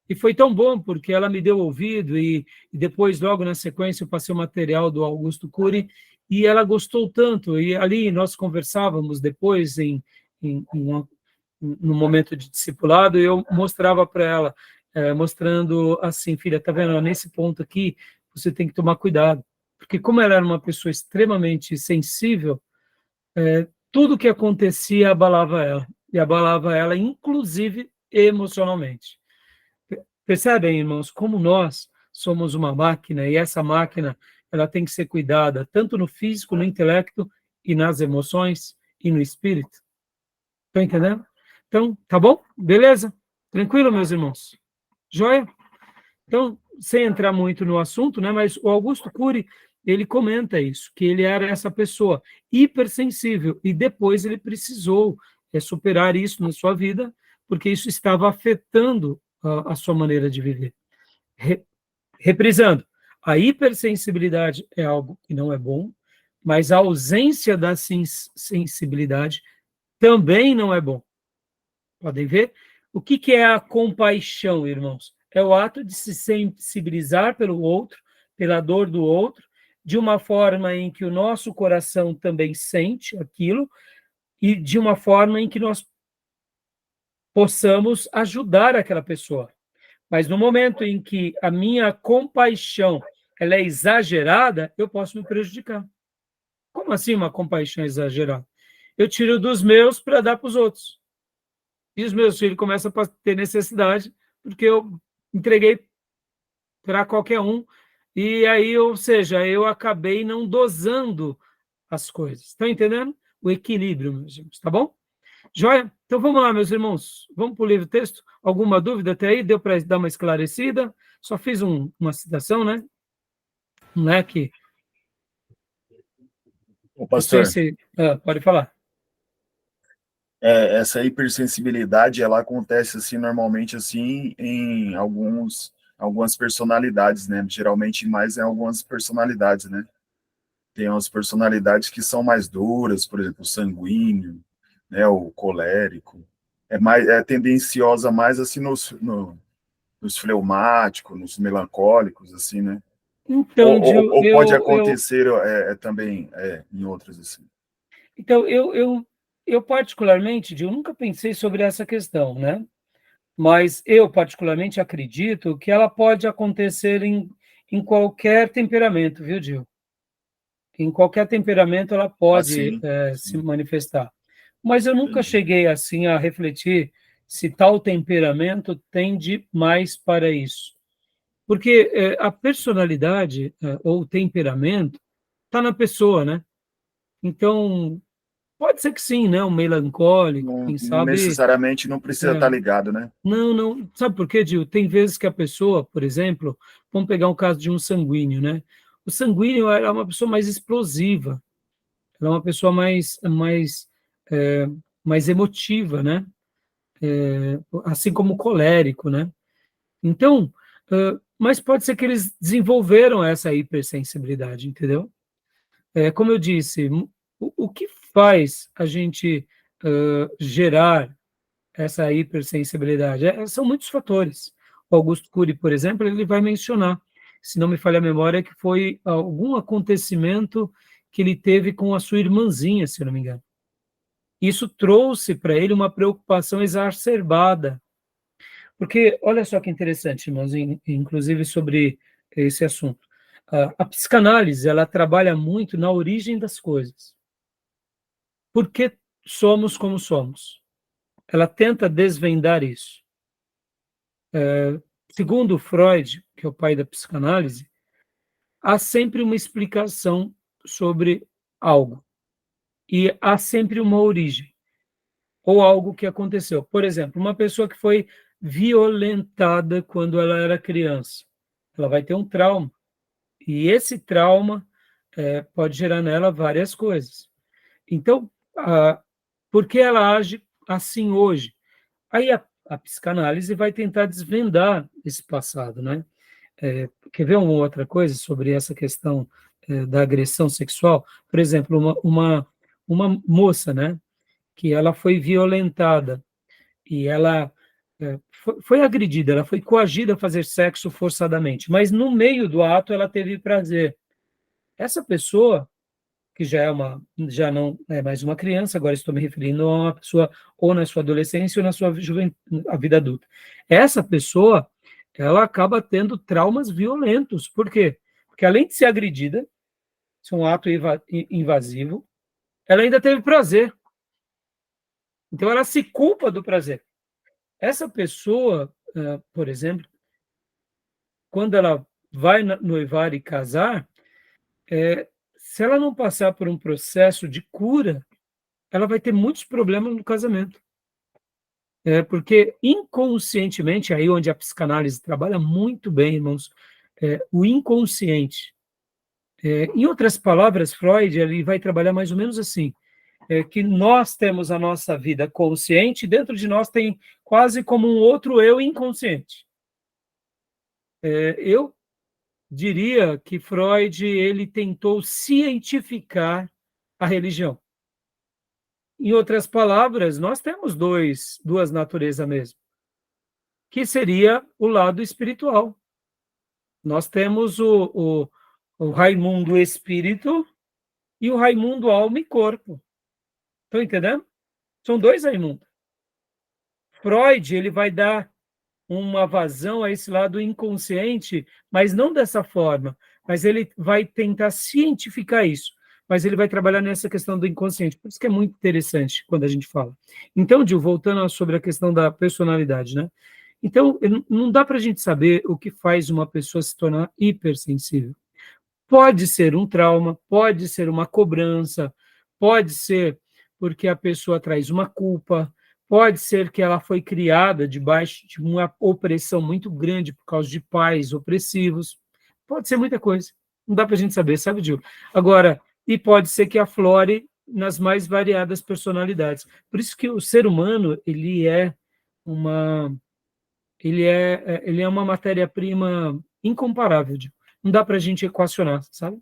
E foi tão bom, porque ela me deu ouvido, e depois, logo na sequência, eu passei o material do Augusto Cury, e ela gostou tanto, e ali nós conversávamos depois, no momento de discipulado, e eu mostrava para ela, mostrando assim, filha, tá vendo, nesse ponto aqui, você tem que tomar cuidado, porque como ela era uma pessoa extremamente sensível, tudo que acontecia abalava ela, e abalava ela, inclusive, emocionalmente. Percebem, irmãos, como nós somos uma máquina, e essa máquina ela tem que ser cuidada tanto no físico, no intelecto, e nas emoções, e no espírito. Estão entendendo? Então, tá bom? Beleza? Tranquilo, meus irmãos? Joia? Então, sem entrar muito no assunto, né, mas o Augusto Cury, ele comenta isso, que ele era essa pessoa hipersensível, e depois ele precisou superar isso na sua vida, porque isso estava afetando a sua maneira de viver. Reprisando, a hipersensibilidade é algo que não é bom, mas a ausência da sensibilidade também não é bom. Podem ver? O que é a compaixão, irmãos? É o ato de se sensibilizar pelo outro, pela dor do outro, de uma forma em que o nosso coração também sente aquilo, e de uma forma em que nós possamos ajudar aquela pessoa. Mas no momento em que a minha compaixão ela é exagerada, eu posso me prejudicar. Como assim uma compaixão exagerada? Eu tiro dos meus para dar para os outros. E os meus filhos começam a ter necessidade, porque eu entreguei para qualquer um, e aí, ou seja, eu acabei não dosando as coisas. Estão entendendo? O equilíbrio, meus irmãos, tá bom? Joia? Então vamos lá, meus irmãos. Vamos para o livro texto. Alguma dúvida até aí? Deu para dar uma esclarecida? Só fiz uma citação, né? Não é que... Ô, pastor, pode falar. essa hipersensibilidade, ela acontece assim normalmente assim em algumas personalidades, né? Geralmente mais em algumas personalidades, né? Tem umas personalidades que são mais duras, por exemplo, o sanguíneo, né? O colérico. É tendenciosa mais assim nos fleumáticos, nos melancólicos, assim, né? Então, Gil, Ou pode acontecer também em outros, assim. Então, eu particularmente, Gil, nunca pensei sobre essa questão, né? Mas eu, particularmente, acredito que ela pode acontecer em qualquer temperamento, viu, Gil? Em qualquer temperamento ela pode Assim, se manifestar. Mas eu nunca cheguei assim a refletir se tal temperamento tende mais para isso. Porque a personalidade ou o temperamento está na pessoa, né? Então, pode ser que sim, né? Um melancólico, não quem sabe. necessariamente não precisa estar É, ligado, né? não, não. Sabe por quê, Gil? Tem vezes que a pessoa, por exemplo, vamos pegar um caso de um sanguíneo, né? O sanguíneo é uma pessoa mais explosiva, ela é uma pessoa é, mais emotiva, né? Assim como o colérico, né? Então, mas pode ser que eles desenvolveram essa hipersensibilidade, entendeu? Como eu disse, o que faz a gente gerar essa hipersensibilidade? São muitos fatores. O Augusto Cury, por exemplo, ele vai mencionar, se não me falha a memória, que foi algum acontecimento que ele teve com a sua irmãzinha, se eu não me engano. Isso trouxe para ele uma preocupação exacerbada, porque olha só que interessante, irmãos, inclusive sobre esse assunto. A psicanálise, ela trabalha muito na origem das coisas. Por que somos como somos? Ela tenta desvendar isso. Segundo Freud, que é o pai da psicanálise, há sempre uma explicação sobre algo e há sempre uma origem ou algo que aconteceu. Por exemplo, uma pessoa que foi violentada quando ela era criança, ela vai ter um trauma e esse trauma pode gerar nela várias coisas. Então, por que ela age assim hoje? Aí a psicanálise vai tentar desvendar esse passado, né? Quer ver uma outra coisa sobre essa questão da agressão sexual? Por exemplo, uma moça, né, que ela foi violentada e ela foi agredida, ela foi coagida a fazer sexo forçadamente, mas no meio do ato ela teve prazer. Essa pessoa, que já não é mais uma criança, agora estou me referindo a uma pessoa ou na sua adolescência ou na sua a vida adulta. Essa pessoa, ela acaba tendo traumas violentos. Por quê? Porque além de ser agredida, isso é um ato invasivo, ela ainda teve prazer. Então ela se culpa do prazer. Essa pessoa, por exemplo, quando ela vai noivar e casar, se ela não passar por um processo de cura, ela vai ter muitos problemas no casamento. Porque inconscientemente, aí onde a psicanálise trabalha muito bem, irmãos, o inconsciente. Em outras palavras, Freud ele vai trabalhar mais ou menos assim, que nós temos a nossa vida consciente, dentro de nós tem quase como um outro eu inconsciente. Eu diria que Freud ele tentou cientificar a religião. Em outras palavras, nós temos duas naturezas mesmo, que seria o lado espiritual. Nós temos o Raimundo espírito e o Raimundo alma e corpo. Estão entendendo? São dois Raimundos. Freud ele vai dar uma vazão a esse lado inconsciente, mas não dessa forma. Mas ele vai tentar cientificar isso. Mas ele vai trabalhar nessa questão do inconsciente. Por isso que é muito interessante quando a gente fala. Então, Gil, voltando sobre a questão da personalidade, né? Então, não dá para a gente saber o que faz uma pessoa se tornar hipersensível. Pode ser um trauma, pode ser uma cobrança, pode ser porque a pessoa traz uma culpa, pode ser que ela foi criada debaixo de uma opressão muito grande por causa de pais opressivos, pode ser muita coisa. Não dá para a gente saber, sabe, Gil? Agora, e pode ser que aflore nas mais variadas personalidades. Por isso que o ser humano, ele é uma matéria-prima incomparável, Gil. Não dá para a gente equacionar, sabe?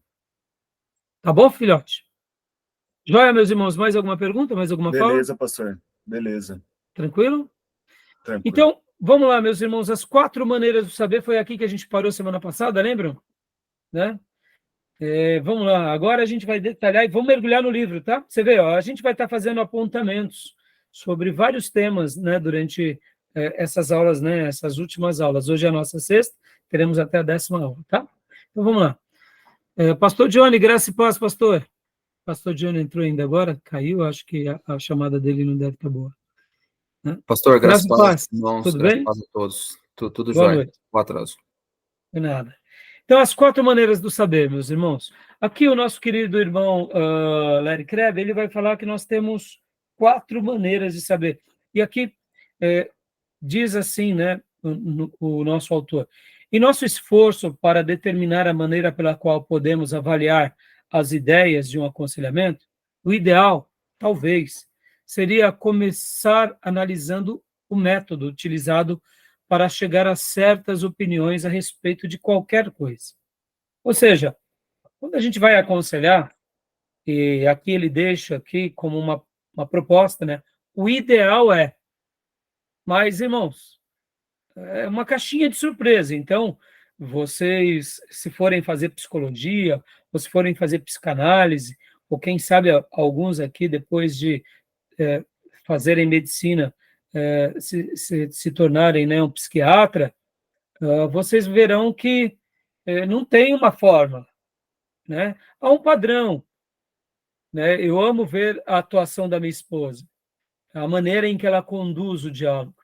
Tá bom, filhote? Joia, meus irmãos, mais alguma pergunta? Mais alguma fala? Beleza, pastor. Beleza. Tranquilo? Tranquilo. Então, vamos lá, meus irmãos. As 4 maneiras de saber foi aqui que a gente parou semana passada, lembram? Né? Vamos lá. Agora a gente vai detalhar e vamos mergulhar no livro, tá? Você vê, ó, a gente vai estar fazendo apontamentos sobre vários temas, né, durante essas aulas, né, essas últimas aulas. Hoje é a nossa sexta, teremos até a 10ª aula, tá? Então vamos lá. Pastor Johnny, graça e paz, pastor. Pastor Johnny entrou ainda agora, caiu, acho que a chamada dele não deve estar boa. Né? Pastor, graças Graça e e paz, paz, irmãos, tudo graças bem? e paz a todos. Tudo Boa jóia. noite. Boa atraso. De nada. Então, as 4 maneiras do saber, meus irmãos. Aqui o nosso querido irmão Larry Crabb, ele vai falar que nós temos 4 maneiras de saber. E aqui diz assim, né, o nosso autor: em nosso esforço para determinar a maneira pela qual podemos avaliar as ideias de um aconselhamento, o ideal, talvez, seria começar analisando o método utilizado para chegar a certas opiniões a respeito de qualquer coisa. Ou seja, quando a gente vai aconselhar, e aqui ele deixa aqui como uma proposta, né? O ideal mas, irmãos, é uma caixinha de surpresa. Então, vocês, se forem fazer psicologia, ou se forem fazer psicanálise, ou quem sabe alguns aqui, depois de fazerem medicina, se tornarem, né, um psiquiatra, vocês verão que não tem uma fórmula, né? Há um padrão, né? Eu amo ver a atuação da minha esposa, a maneira em que ela conduz o diálogo.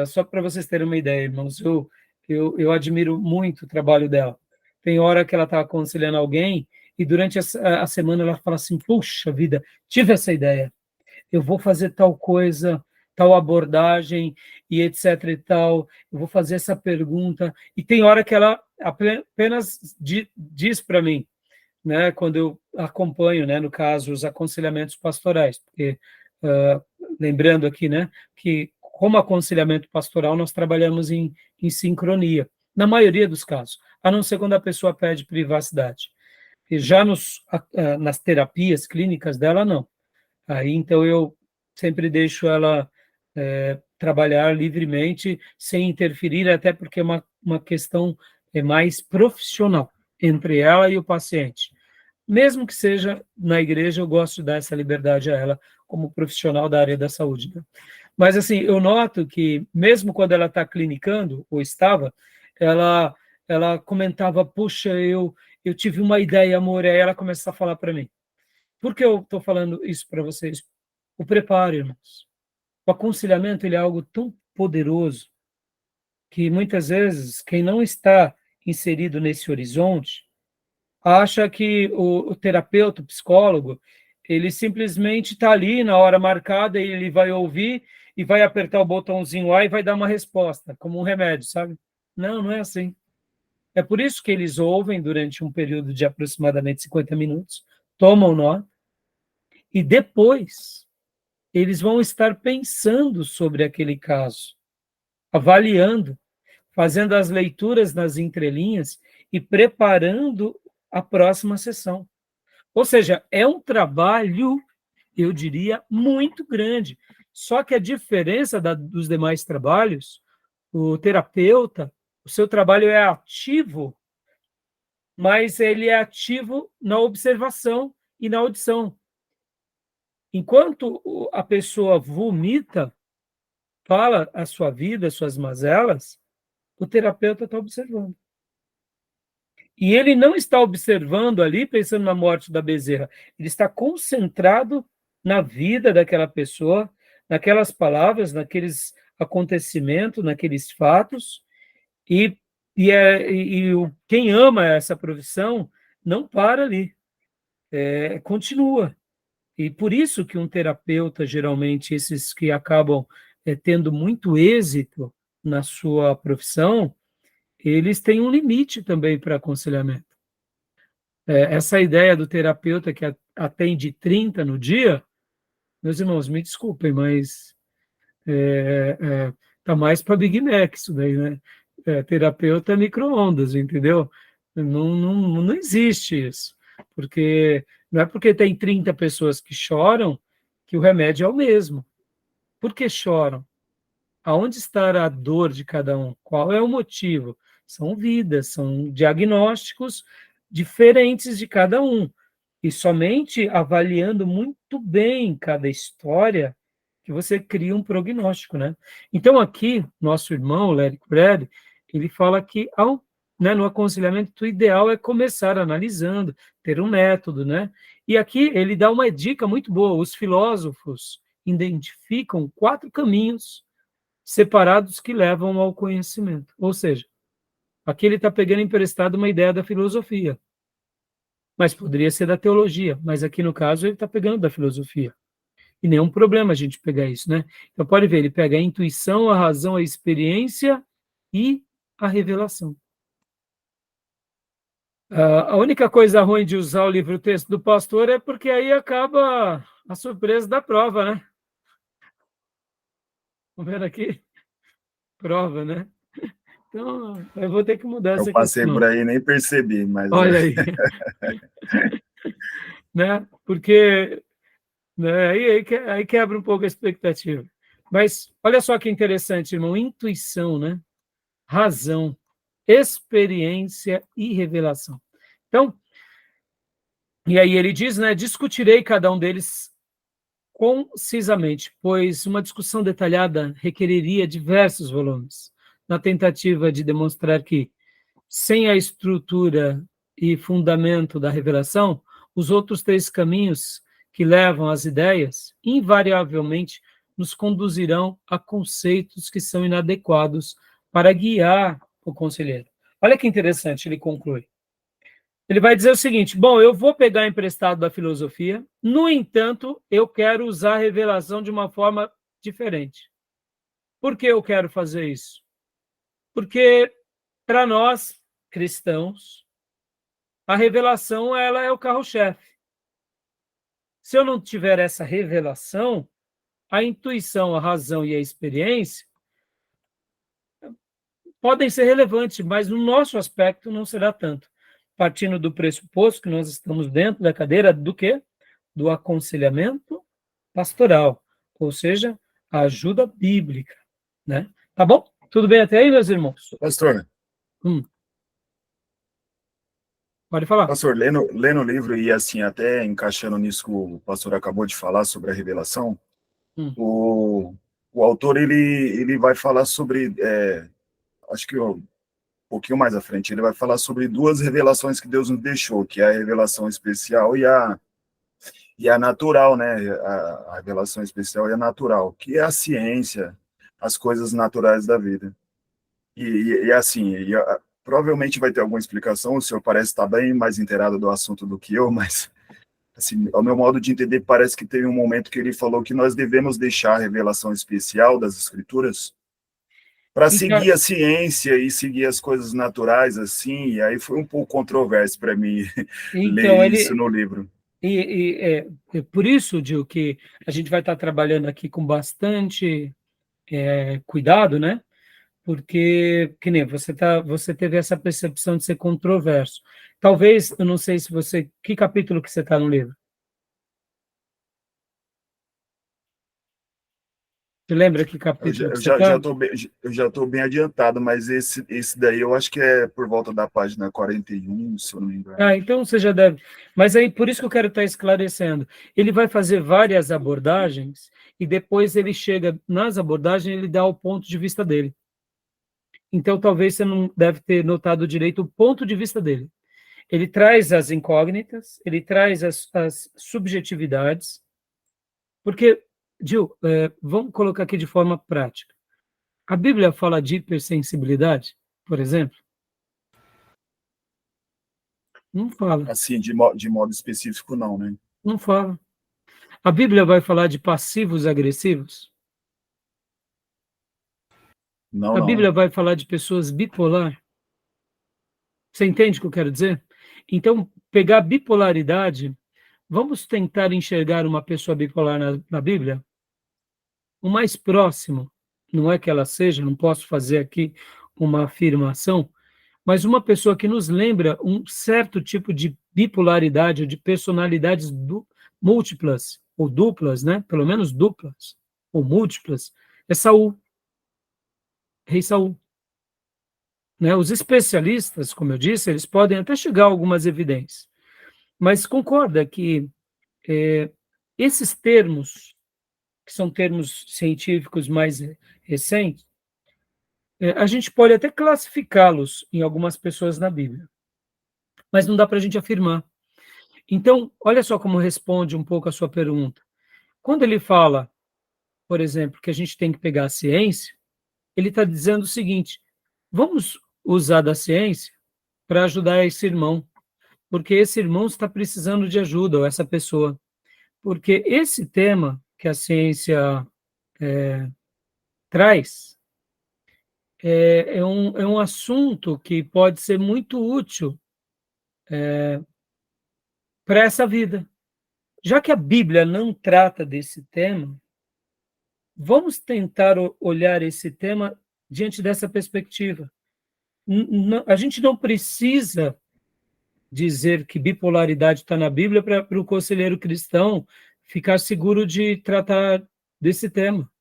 Só para vocês terem uma ideia, irmãos, eu admiro muito o trabalho dela. Tem hora que ela está aconselhando alguém e durante a semana ela fala assim: puxa vida, tive essa ideia, eu vou fazer tal coisa, tal abordagem e etc e tal, eu vou fazer essa pergunta. E tem hora que ela apenas diz para mim, né, quando eu acompanho, né, no caso, os aconselhamentos pastorais, porque, lembrando aqui, né, que como aconselhamento pastoral nós trabalhamos em sincronia, na maioria dos casos, a não ser quando a pessoa pede privacidade. E já nas terapias clínicas dela, não. Aí, então, eu sempre deixo ela trabalhar livremente, sem interferir, até porque é uma questão mais profissional entre ela e o paciente. Mesmo que seja na igreja, eu gosto de dar essa liberdade a ela, como profissional da área da saúde. Né? Mas, assim, eu noto que, mesmo quando ela está clinicando, ou estava, ela comentava: puxa, eu tive uma ideia, amor, e aí ela começa a falar para mim. Por que eu estou falando isso para vocês? O preparo, irmãos. O aconselhamento, ele é algo tão poderoso que, muitas vezes, quem não está inserido nesse horizonte acha que o terapeuta, o psicólogo, ele simplesmente está ali na hora marcada e ele vai ouvir e vai apertar o botãozinho lá e vai dar uma resposta, como um remédio, sabe? Não, não é assim. É por isso que eles ouvem durante um período de aproximadamente 50 minutos, tomam nota, e depois eles vão estar pensando sobre aquele caso, avaliando, fazendo as leituras nas entrelinhas e preparando a próxima sessão. Ou seja, é um trabalho, eu diria, muito grande. Só que a diferença dos demais trabalhos, o terapeuta, o seu trabalho é ativo, mas ele é ativo na observação e na audição. Enquanto a pessoa vomita, fala a sua vida, as suas mazelas, o terapeuta está observando. E ele não está observando ali, pensando na morte da bezerra. Ele está concentrado na vida daquela pessoa, naquelas palavras, naqueles acontecimentos, naqueles fatos. E quem ama essa profissão não para ali, continua. E por isso que um terapeuta, geralmente, esses que acabam tendo muito êxito na sua profissão, eles têm um limite também para aconselhamento. Essa ideia do terapeuta que atende 30 no dia, meus irmãos, me desculpem, mas tá mais para Big Mac isso daí, né? Terapeuta é micro-ondas, entendeu? Não existe isso, porque não é porque tem 30 pessoas que choram que o remédio é o mesmo. Por que choram? Aonde está a dor de cada um? Qual é o motivo? São vidas, são diagnósticos diferentes de cada um. E somente avaliando muito bem cada história que você cria um prognóstico, né? Então, aqui, nosso irmão, Lérico Bred, ele fala que no aconselhamento, o ideal é começar analisando, ter um método, né? E aqui ele dá uma dica muito boa. Os filósofos identificam 4 caminhos separados que levam ao conhecimento. Ou seja, aqui ele está pegando emprestado uma ideia da filosofia, mas poderia ser da teologia, mas aqui no caso ele está pegando da filosofia. E nenhum problema a gente pegar isso, né? Então pode ver, ele pega a intuição, a razão, a experiência e a revelação. A única coisa ruim de usar o livro-texto do pastor é porque aí acaba a surpresa da prova, né? Vamos ver aqui? Prova, né? Então, eu vou ter que mudar Eu essa passei questão. por aí e nem percebi, mas... Olha aí. Né? Porque, né, aí quebra um pouco a expectativa. Mas olha só que interessante, irmão. Intuição, né? Razão, experiência e revelação. Então, e aí ele diz, né? Discutirei cada um deles concisamente, pois uma discussão detalhada requeriria diversos volumes, na tentativa de demonstrar que, sem a estrutura e fundamento da revelação, os outros 3 caminhos que levam às ideias, invariavelmente, nos conduzirão a conceitos que são inadequados para guiar o conselheiro. Olha que interessante, ele conclui. Ele vai dizer o seguinte: bom, eu vou pegar emprestado da filosofia, no entanto, eu quero usar a revelação de uma forma diferente. Por que eu quero fazer isso? Porque, para nós, cristãos, a revelação ela é o carro-chefe. Se eu não tiver essa revelação, a intuição, a razão e a experiência podem ser relevantes, mas no nosso aspecto não será tanto. Partindo do pressuposto que nós estamos dentro da cadeira do quê? Do aconselhamento pastoral, ou seja, a ajuda bíblica, né? Tá bom? Tudo bem até aí, meus irmãos? Pastor, Pode falar. lendo o livro e assim, até encaixando nisso que o pastor acabou de falar sobre a revelação, o autor, ele vai falar sobre, acho que um pouquinho mais à frente, ele vai falar sobre 2 revelações que Deus nos deixou, que é a revelação especial e a natural, né? A revelação especial e a natural, que é a ciência, as coisas naturais da vida. E assim, provavelmente vai ter alguma explicação, o senhor parece estar bem mais inteirado do assunto do que eu, mas, assim, ao meu modo de entender, parece que teve um momento que ele falou que nós devemos deixar a revelação especial das Escrituras para seguir a ciência e seguir as coisas naturais, assim, e aí foi um pouco controverso para mim ler isso no livro. É por isso, Gil, que a gente vai estar trabalhando aqui com bastante cuidado, né? Porque, que nem você teve essa percepção de ser controverso. Talvez, eu não sei se você... Que capítulo que você está no livro? Você lembra que capítulo que você está? Eu já estou bem adiantado, mas esse daí eu acho que é por volta da página 41, se eu não me engano. Então você já deve... Mas aí, por isso que eu quero estar esclarecendo. Ele vai fazer várias abordagens e depois ele chega nas abordagens e ele dá o ponto de vista dele. Então, talvez você não deve ter notado direito o ponto de vista dele. Ele traz as incógnitas, ele traz as subjetividades, porque, Gil, vamos colocar aqui de forma prática. A Bíblia fala de hipersensibilidade, por exemplo? Não fala. Assim, de modo específico, não, né? Não fala. A Bíblia vai falar de passivos agressivos? Não, A não. Bíblia vai falar de pessoas bipolar? Você entende o que eu quero dizer? Então, pegar bipolaridade, vamos tentar enxergar uma pessoa bipolar na Bíblia? O mais próximo, não é que ela seja, não posso fazer aqui uma afirmação, mas uma pessoa que nos lembra um certo tipo de bipolaridade ou de personalidades múltiplas ou duplas, né? Pelo menos duplas ou múltiplas, é Saul, rei Saul. Né? Os especialistas, como eu disse, eles podem até chegar a algumas evidências, mas concorda que esses termos que são termos científicos mais recentes, a gente pode até classificá-los em algumas pessoas na Bíblia, mas não dá para a gente afirmar. Então, olha só como responde um pouco a sua pergunta. Quando ele fala, por exemplo, que a gente tem que pegar a ciência, ele está dizendo o seguinte: vamos usar da ciência para ajudar esse irmão, porque esse irmão está precisando de ajuda, ou essa pessoa. Porque esse tema que a ciência traz é um assunto que pode ser muito útil para essa vida. Já que a Bíblia não trata desse tema, vamos tentar olhar esse tema diante dessa perspectiva. A gente não precisa dizer que bipolaridade está na Bíblia para o conselheiro cristão ficar seguro de tratar desse tema.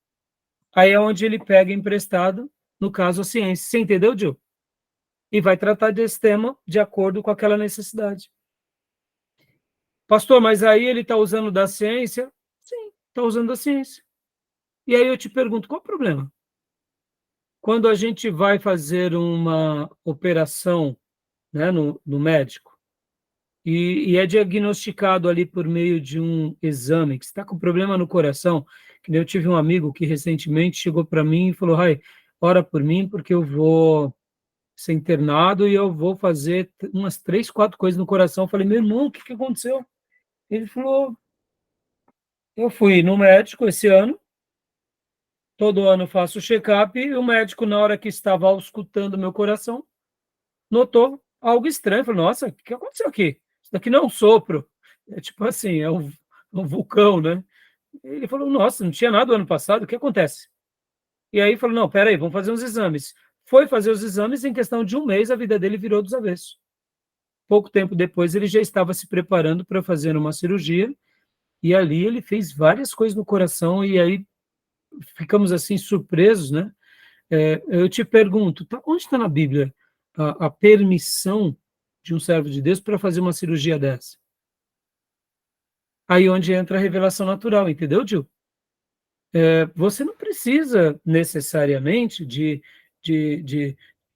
Aí é onde ele pega emprestado, no caso, a ciência. Você entendeu, Gil? E vai tratar desse tema de acordo com aquela necessidade. Pastor, mas aí ele está usando da ciência? Sim, está usando da ciência. E aí eu te pergunto, qual o problema? Quando a gente vai fazer uma operação, né, no médico, e é diagnosticado ali por meio de um exame, que você está com problema no coração, que eu tive um amigo que recentemente chegou para mim e falou: Rai, ora por mim, porque eu vou ser internado e eu vou fazer umas 3, 4 coisas no coração. Eu falei: meu irmão, o que aconteceu? Ele falou: eu fui no médico esse ano, todo ano faço check-up, e o médico, na hora que estava auscultando meu coração, notou algo estranho. Falei: nossa, o que aconteceu aqui? Isso daqui não é um sopro. É tipo assim, é um vulcão, né? Ele falou: nossa, não tinha nada o ano passado, o que acontece? E aí falou: não, peraí, vamos fazer uns exames. Foi fazer os exames, em questão de um mês, a vida dele virou dos avessos. Pouco tempo depois, ele já estava se preparando para fazer uma cirurgia, e ali ele fez várias coisas no coração, e aí ficamos assim surpresos, né? Eu te pergunto, onde está na Bíblia a permissão de um servo de Deus para fazer uma cirurgia dessa? Aí onde entra a revelação natural, entendeu, Gil? Você não precisa necessariamente de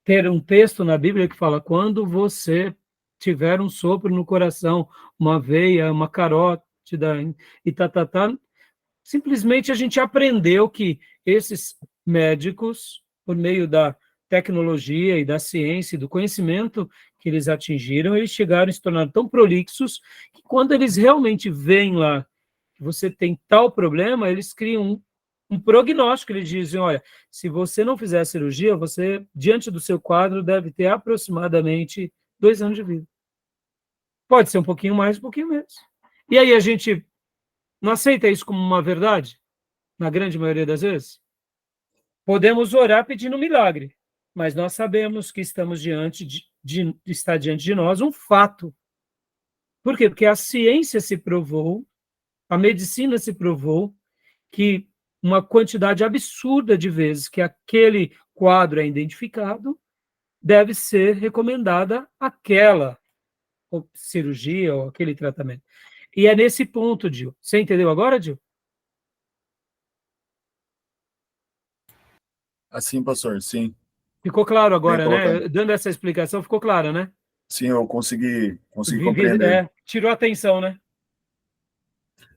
ter um texto na Bíblia que fala: quando você tiver um sopro no coração, uma veia, uma carótida e tá. Simplesmente a gente aprendeu que esses médicos, por meio da tecnologia e da ciência e do conhecimento que eles atingiram, eles chegaram a se tornar tão prolixos que quando eles realmente veem lá que você tem tal problema, eles criam um prognóstico. Eles dizem: olha, se você não fizer a cirurgia, você, diante do seu quadro, deve ter aproximadamente 2 anos de vida. Pode ser um pouquinho mais, um pouquinho menos. E aí a gente não aceita isso como uma verdade, na grande maioria das vezes? Podemos orar pedindo um milagre, mas nós sabemos que estamos está diante de nós um fato. Por quê? Porque a ciência se provou, a medicina se provou que uma quantidade absurda de vezes que aquele quadro é identificado, deve ser recomendada aquela cirurgia ou aquele tratamento. E é nesse ponto, Gil. Você entendeu agora, Gil? Assim, pastor, sim. Ficou claro Bem agora, colocado. né? Dando essa explicação, ficou claro, né? Sim, eu consegui compreender. Tirou a atenção, né?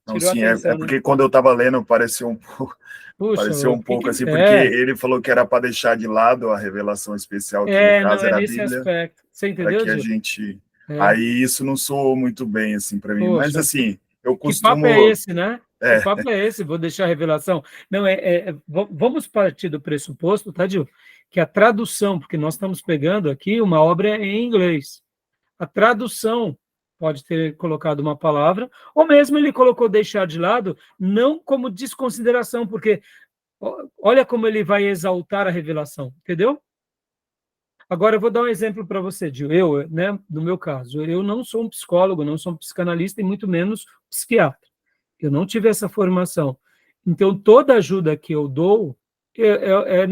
Não, Tirou a sim, é atenção, né? porque quando eu estava lendo pareceu Puxa, um pouco assim, porque ele falou que era para deixar de lado a revelação especial, que no caso não, é era a nesse Bíblia, aspecto. Você para entendeu, que a Gil? gente... Aí isso não soou muito bem, assim, para mim. Mas, Poxa, assim, eu que papo é costumo... esse, né? Que papo é esse? Vou deixar a revelação. Não, vamos partir do pressuposto, tá, Gil? Que a tradução, porque nós estamos pegando aqui uma obra em inglês. A tradução pode ter colocado uma palavra, ou mesmo ele colocou deixar de lado, não como desconsideração, porque olha como ele vai exaltar a revelação, entendeu? Agora eu vou dar um exemplo para você, Gil. Né, no meu caso, eu não sou um psicólogo, não sou um psicanalista e muito menos psiquiatra. Eu não tive essa formação. Então, toda ajuda que eu dou é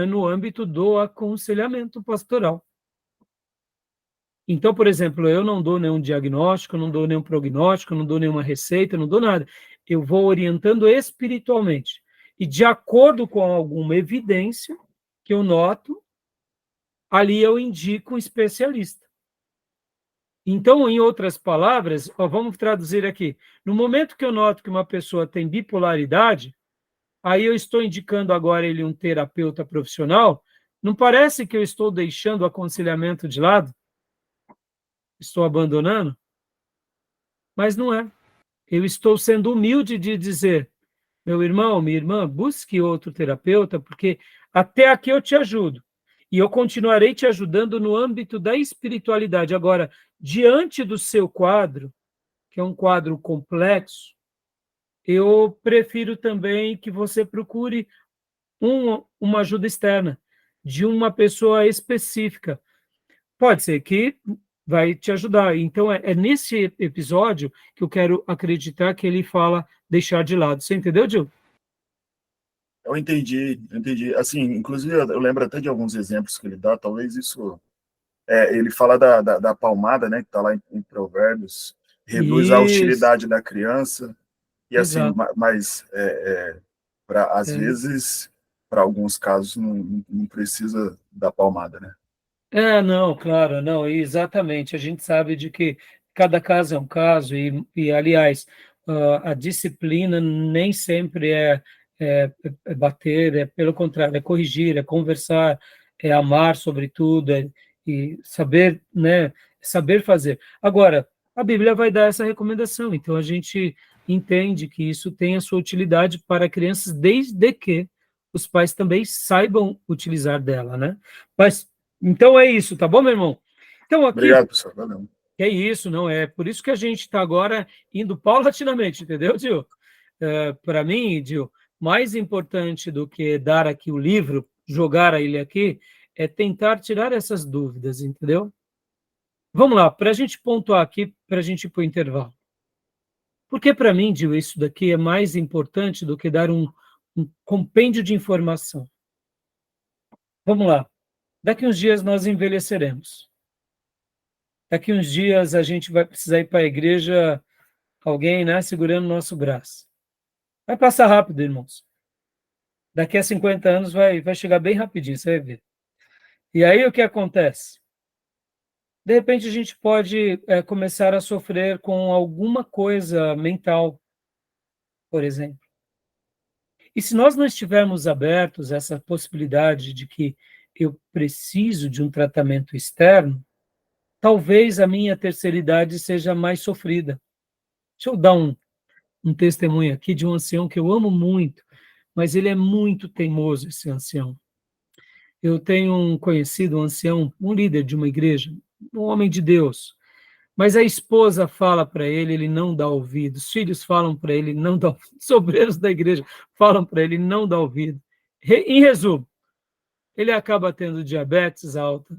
no âmbito do aconselhamento pastoral. Então, por exemplo, eu não dou nenhum diagnóstico, não dou nenhum prognóstico, não dou nenhuma receita, não dou nada. Eu vou orientando espiritualmente. E de acordo com alguma evidência que eu noto, ali eu indico um especialista. Então, em outras palavras, ó, vamos traduzir aqui. No momento que eu noto que uma pessoa tem bipolaridade, aí eu estou indicando agora ele um terapeuta profissional, não parece que eu estou deixando o aconselhamento de lado? Estou abandonando? Mas não é. Eu estou sendo humilde de dizer, meu irmão, minha irmã, busque outro terapeuta, porque até aqui eu te ajudo. E eu continuarei te ajudando no âmbito da espiritualidade. Agora, diante do seu quadro, que é um quadro complexo, eu prefiro também que você procure uma ajuda externa, de uma pessoa específica. Pode ser que vai te ajudar. Então, é nesse episódio que eu quero acreditar que ele fala deixar de lado. Você entendeu, Gil? Eu entendi. Assim, inclusive, eu lembro até de alguns exemplos que ele dá, talvez isso... ele fala da palmada, né, que está lá em Provérbios, reduz a Isso, hostilidade da criança, e assim, exato. mas às É. vezes, para alguns casos, não precisa da palmada, né? Não, claro, não, exatamente. A gente sabe de que cada caso é um caso, e aliás, a disciplina nem sempre é bater, é pelo contrário, é corrigir, é conversar, é amar sobretudo, e saber, né, saber fazer. Agora, a Bíblia vai dar essa recomendação, então a gente entende que isso tem a sua utilidade para crianças, desde que os pais também saibam utilizar dela, né? Mas então é isso, tá bom, meu irmão? Então aqui, Obrigado, professor. Valeu. é isso, não é? Por isso que a gente está agora indo paulatinamente, entendeu, Gil? Para mim, Gil, mais importante do que dar aqui o livro, jogar ele aqui, é tentar tirar essas dúvidas, entendeu? Vamos lá, para a gente pontuar aqui, para a gente ir para o intervalo. Porque para mim, Gil, isso daqui é mais importante do que dar um compêndio de informação. Vamos lá. Daqui uns dias nós envelheceremos. Daqui uns dias a gente vai precisar ir para a igreja, alguém, né, segurando o nosso braço. Vai passar rápido, irmãos. Daqui a 50 anos vai chegar bem rapidinho, você vai ver. E aí o que acontece? De repente a gente pode começar a sofrer com alguma coisa mental, por exemplo. E se nós não estivermos abertos a essa possibilidade de que eu preciso de um tratamento externo, talvez a minha terceira idade seja mais sofrida. Deixa eu dar um testemunho aqui de um ancião que eu amo muito, mas ele é muito teimoso, esse ancião. Eu tenho um conhecido, um ancião, um líder de uma igreja, um homem de Deus, mas a esposa fala para ele, ele não dá ouvido, os filhos falam para ele, não dá ouvido, os obreiros da igreja falam para ele, não dá ouvido. Em resumo, ele acaba tendo diabetes alta,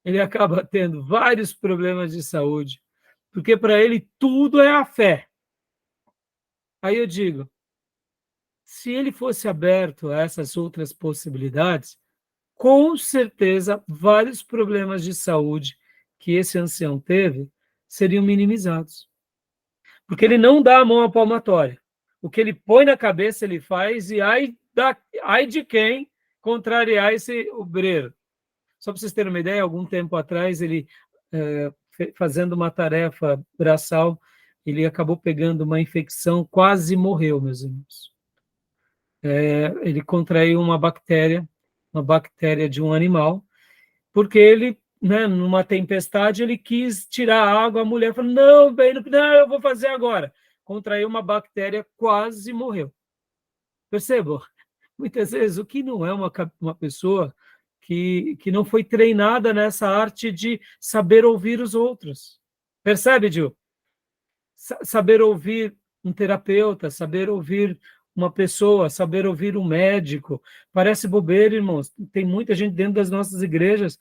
ele acaba tendo vários problemas de saúde, porque para ele tudo é a fé. Aí eu digo, se ele fosse aberto a essas outras possibilidades, com certeza vários problemas de saúde que esse ancião teve seriam minimizados. Porque ele não dá a mão à palmatória. O que ele põe na cabeça, ele faz, e ai de quem contrariar esse obreiro. Só para vocês terem uma ideia, algum tempo atrás, ele, fazendo uma tarefa braçal, ele acabou pegando uma infecção, quase morreu, meus irmãos. Ele contraiu uma bactéria de um animal, porque ele, né, numa tempestade, ele quis tirar a água, a mulher falou, não, bem, não, eu vou fazer agora. Contraiu uma bactéria, quase morreu. Percebam? Muitas vezes, o que não é uma pessoa que não foi treinada nessa arte de saber ouvir os outros. Percebe, Gil? Saber ouvir um terapeuta, saber ouvir uma pessoa, saber ouvir um médico. Parece bobeira, irmãos. Tem muita gente dentro das nossas igrejas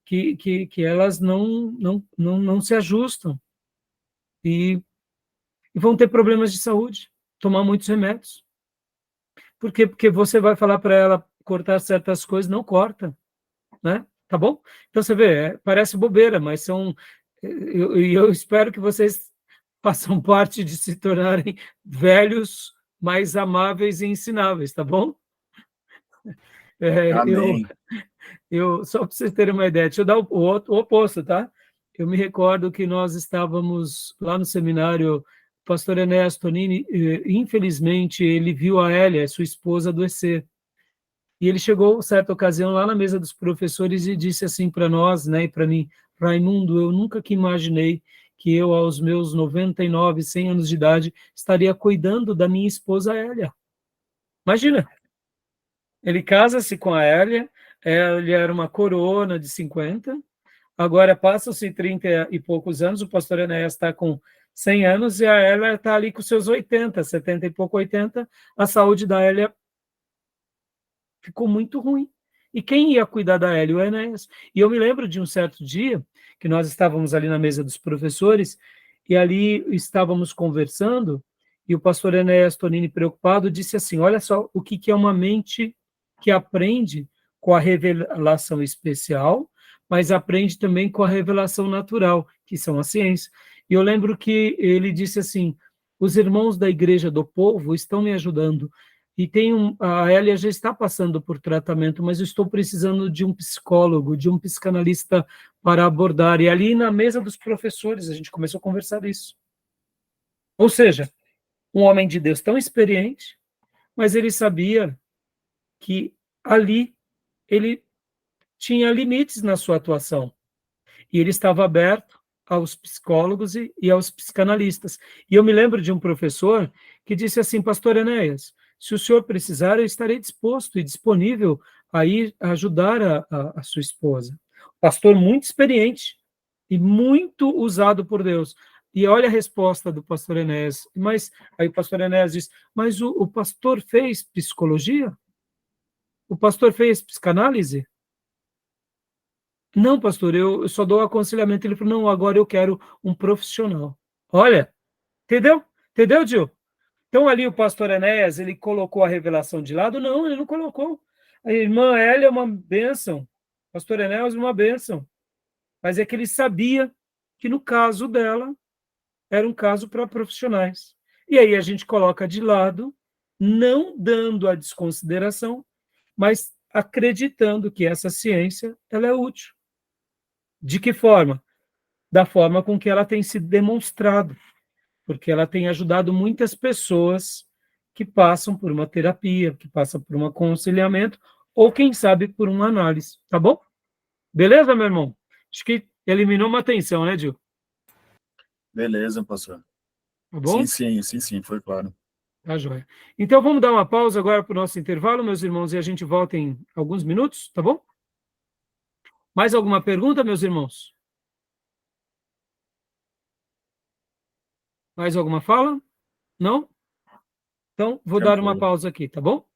que elas não se ajustam e vão ter problemas de saúde, tomar muitos remédios. Por quê? Porque você vai falar para ela cortar certas coisas, não corta, né? tá bom? Então você vê, parece bobeira, mas são... eu espero que vocês façam parte de se tornarem velhos mais amáveis e ensináveis, tá bom? Amém. Só para vocês terem uma ideia, deixa eu dar o oposto, tá? Eu me recordo que nós estávamos lá no seminário, o pastor Enéas Tonini, infelizmente, ele viu a Hélia, sua esposa, adoecer. E ele chegou, certa ocasião, lá na mesa dos professores e disse assim para nós, né, e para mim, Raimundo, eu nunca que imaginei que eu, aos meus 99, 100 anos de idade, estaria cuidando da minha esposa Hélia. Imagina! Ele casa-se com a Hélia, ele era uma coroona de 50, agora passam-se 30 e poucos anos, o pastor Enéas está com 100 anos e a Hélia está ali com seus 80, 70 e pouco, 80, a saúde da Hélia ficou muito ruim. E quem ia cuidar da Hélia? O Enéas. E eu me lembro de um certo dia, que nós estávamos ali na mesa dos professores, e ali estávamos conversando, e o pastor Enéas Tonini, preocupado, disse assim, olha só o que é uma mente que aprende com a revelação especial, mas aprende também com a revelação natural, que são a ciência. E eu lembro que ele disse assim, os irmãos da Igreja do Povo estão me ajudando, e a Hélia já está passando por tratamento, mas eu estou precisando de um psicólogo, de um psicanalista para abordar. E ali na mesa dos professores a gente começou a conversar isso. Ou seja, um homem de Deus tão experiente, mas ele sabia que ali ele tinha limites na sua atuação. E ele estava aberto aos psicólogos e aos psicanalistas. E eu me lembro de um professor que disse assim, pastor Enéas, se o senhor precisar, eu estarei disposto e disponível a ir ajudar a sua esposa. Pastor muito experiente e muito usado por Deus. E olha a resposta do pastor Enéas. Mas aí o pastor Enéas diz, mas o pastor fez psicologia? O pastor fez psicanálise? Não, pastor, eu só dou aconselhamento. Ele falou, não, agora eu quero um profissional. Olha, entendeu? Entendeu, Gil? Então ali o pastor Enéas, ele colocou a revelação de lado? Não, ele não colocou. A irmã Hélia é uma bênção. Pastor Enéas é uma bênção. Mas é que ele sabia que no caso dela, era um caso para profissionais. E aí a gente coloca de lado, não dando a desconsideração, mas acreditando que essa ciência ela é útil. De que forma? Da forma com que ela tem sido demonstrado, porque ela tem ajudado muitas pessoas que passam por uma terapia, que passam por um aconselhamento, ou quem sabe por uma análise, tá bom? Beleza, meu irmão? Acho que eliminou uma tensão, né, Gil? Beleza, pastor. Tá bom? Sim, foi claro. Tá, joia. Então vamos dar uma pausa agora para o nosso intervalo, meus irmãos, e a gente volta em alguns minutos, tá bom? Mais alguma pergunta, meus irmãos? Mais alguma fala? Não? Então, vou dar uma pausa aqui, tá bom?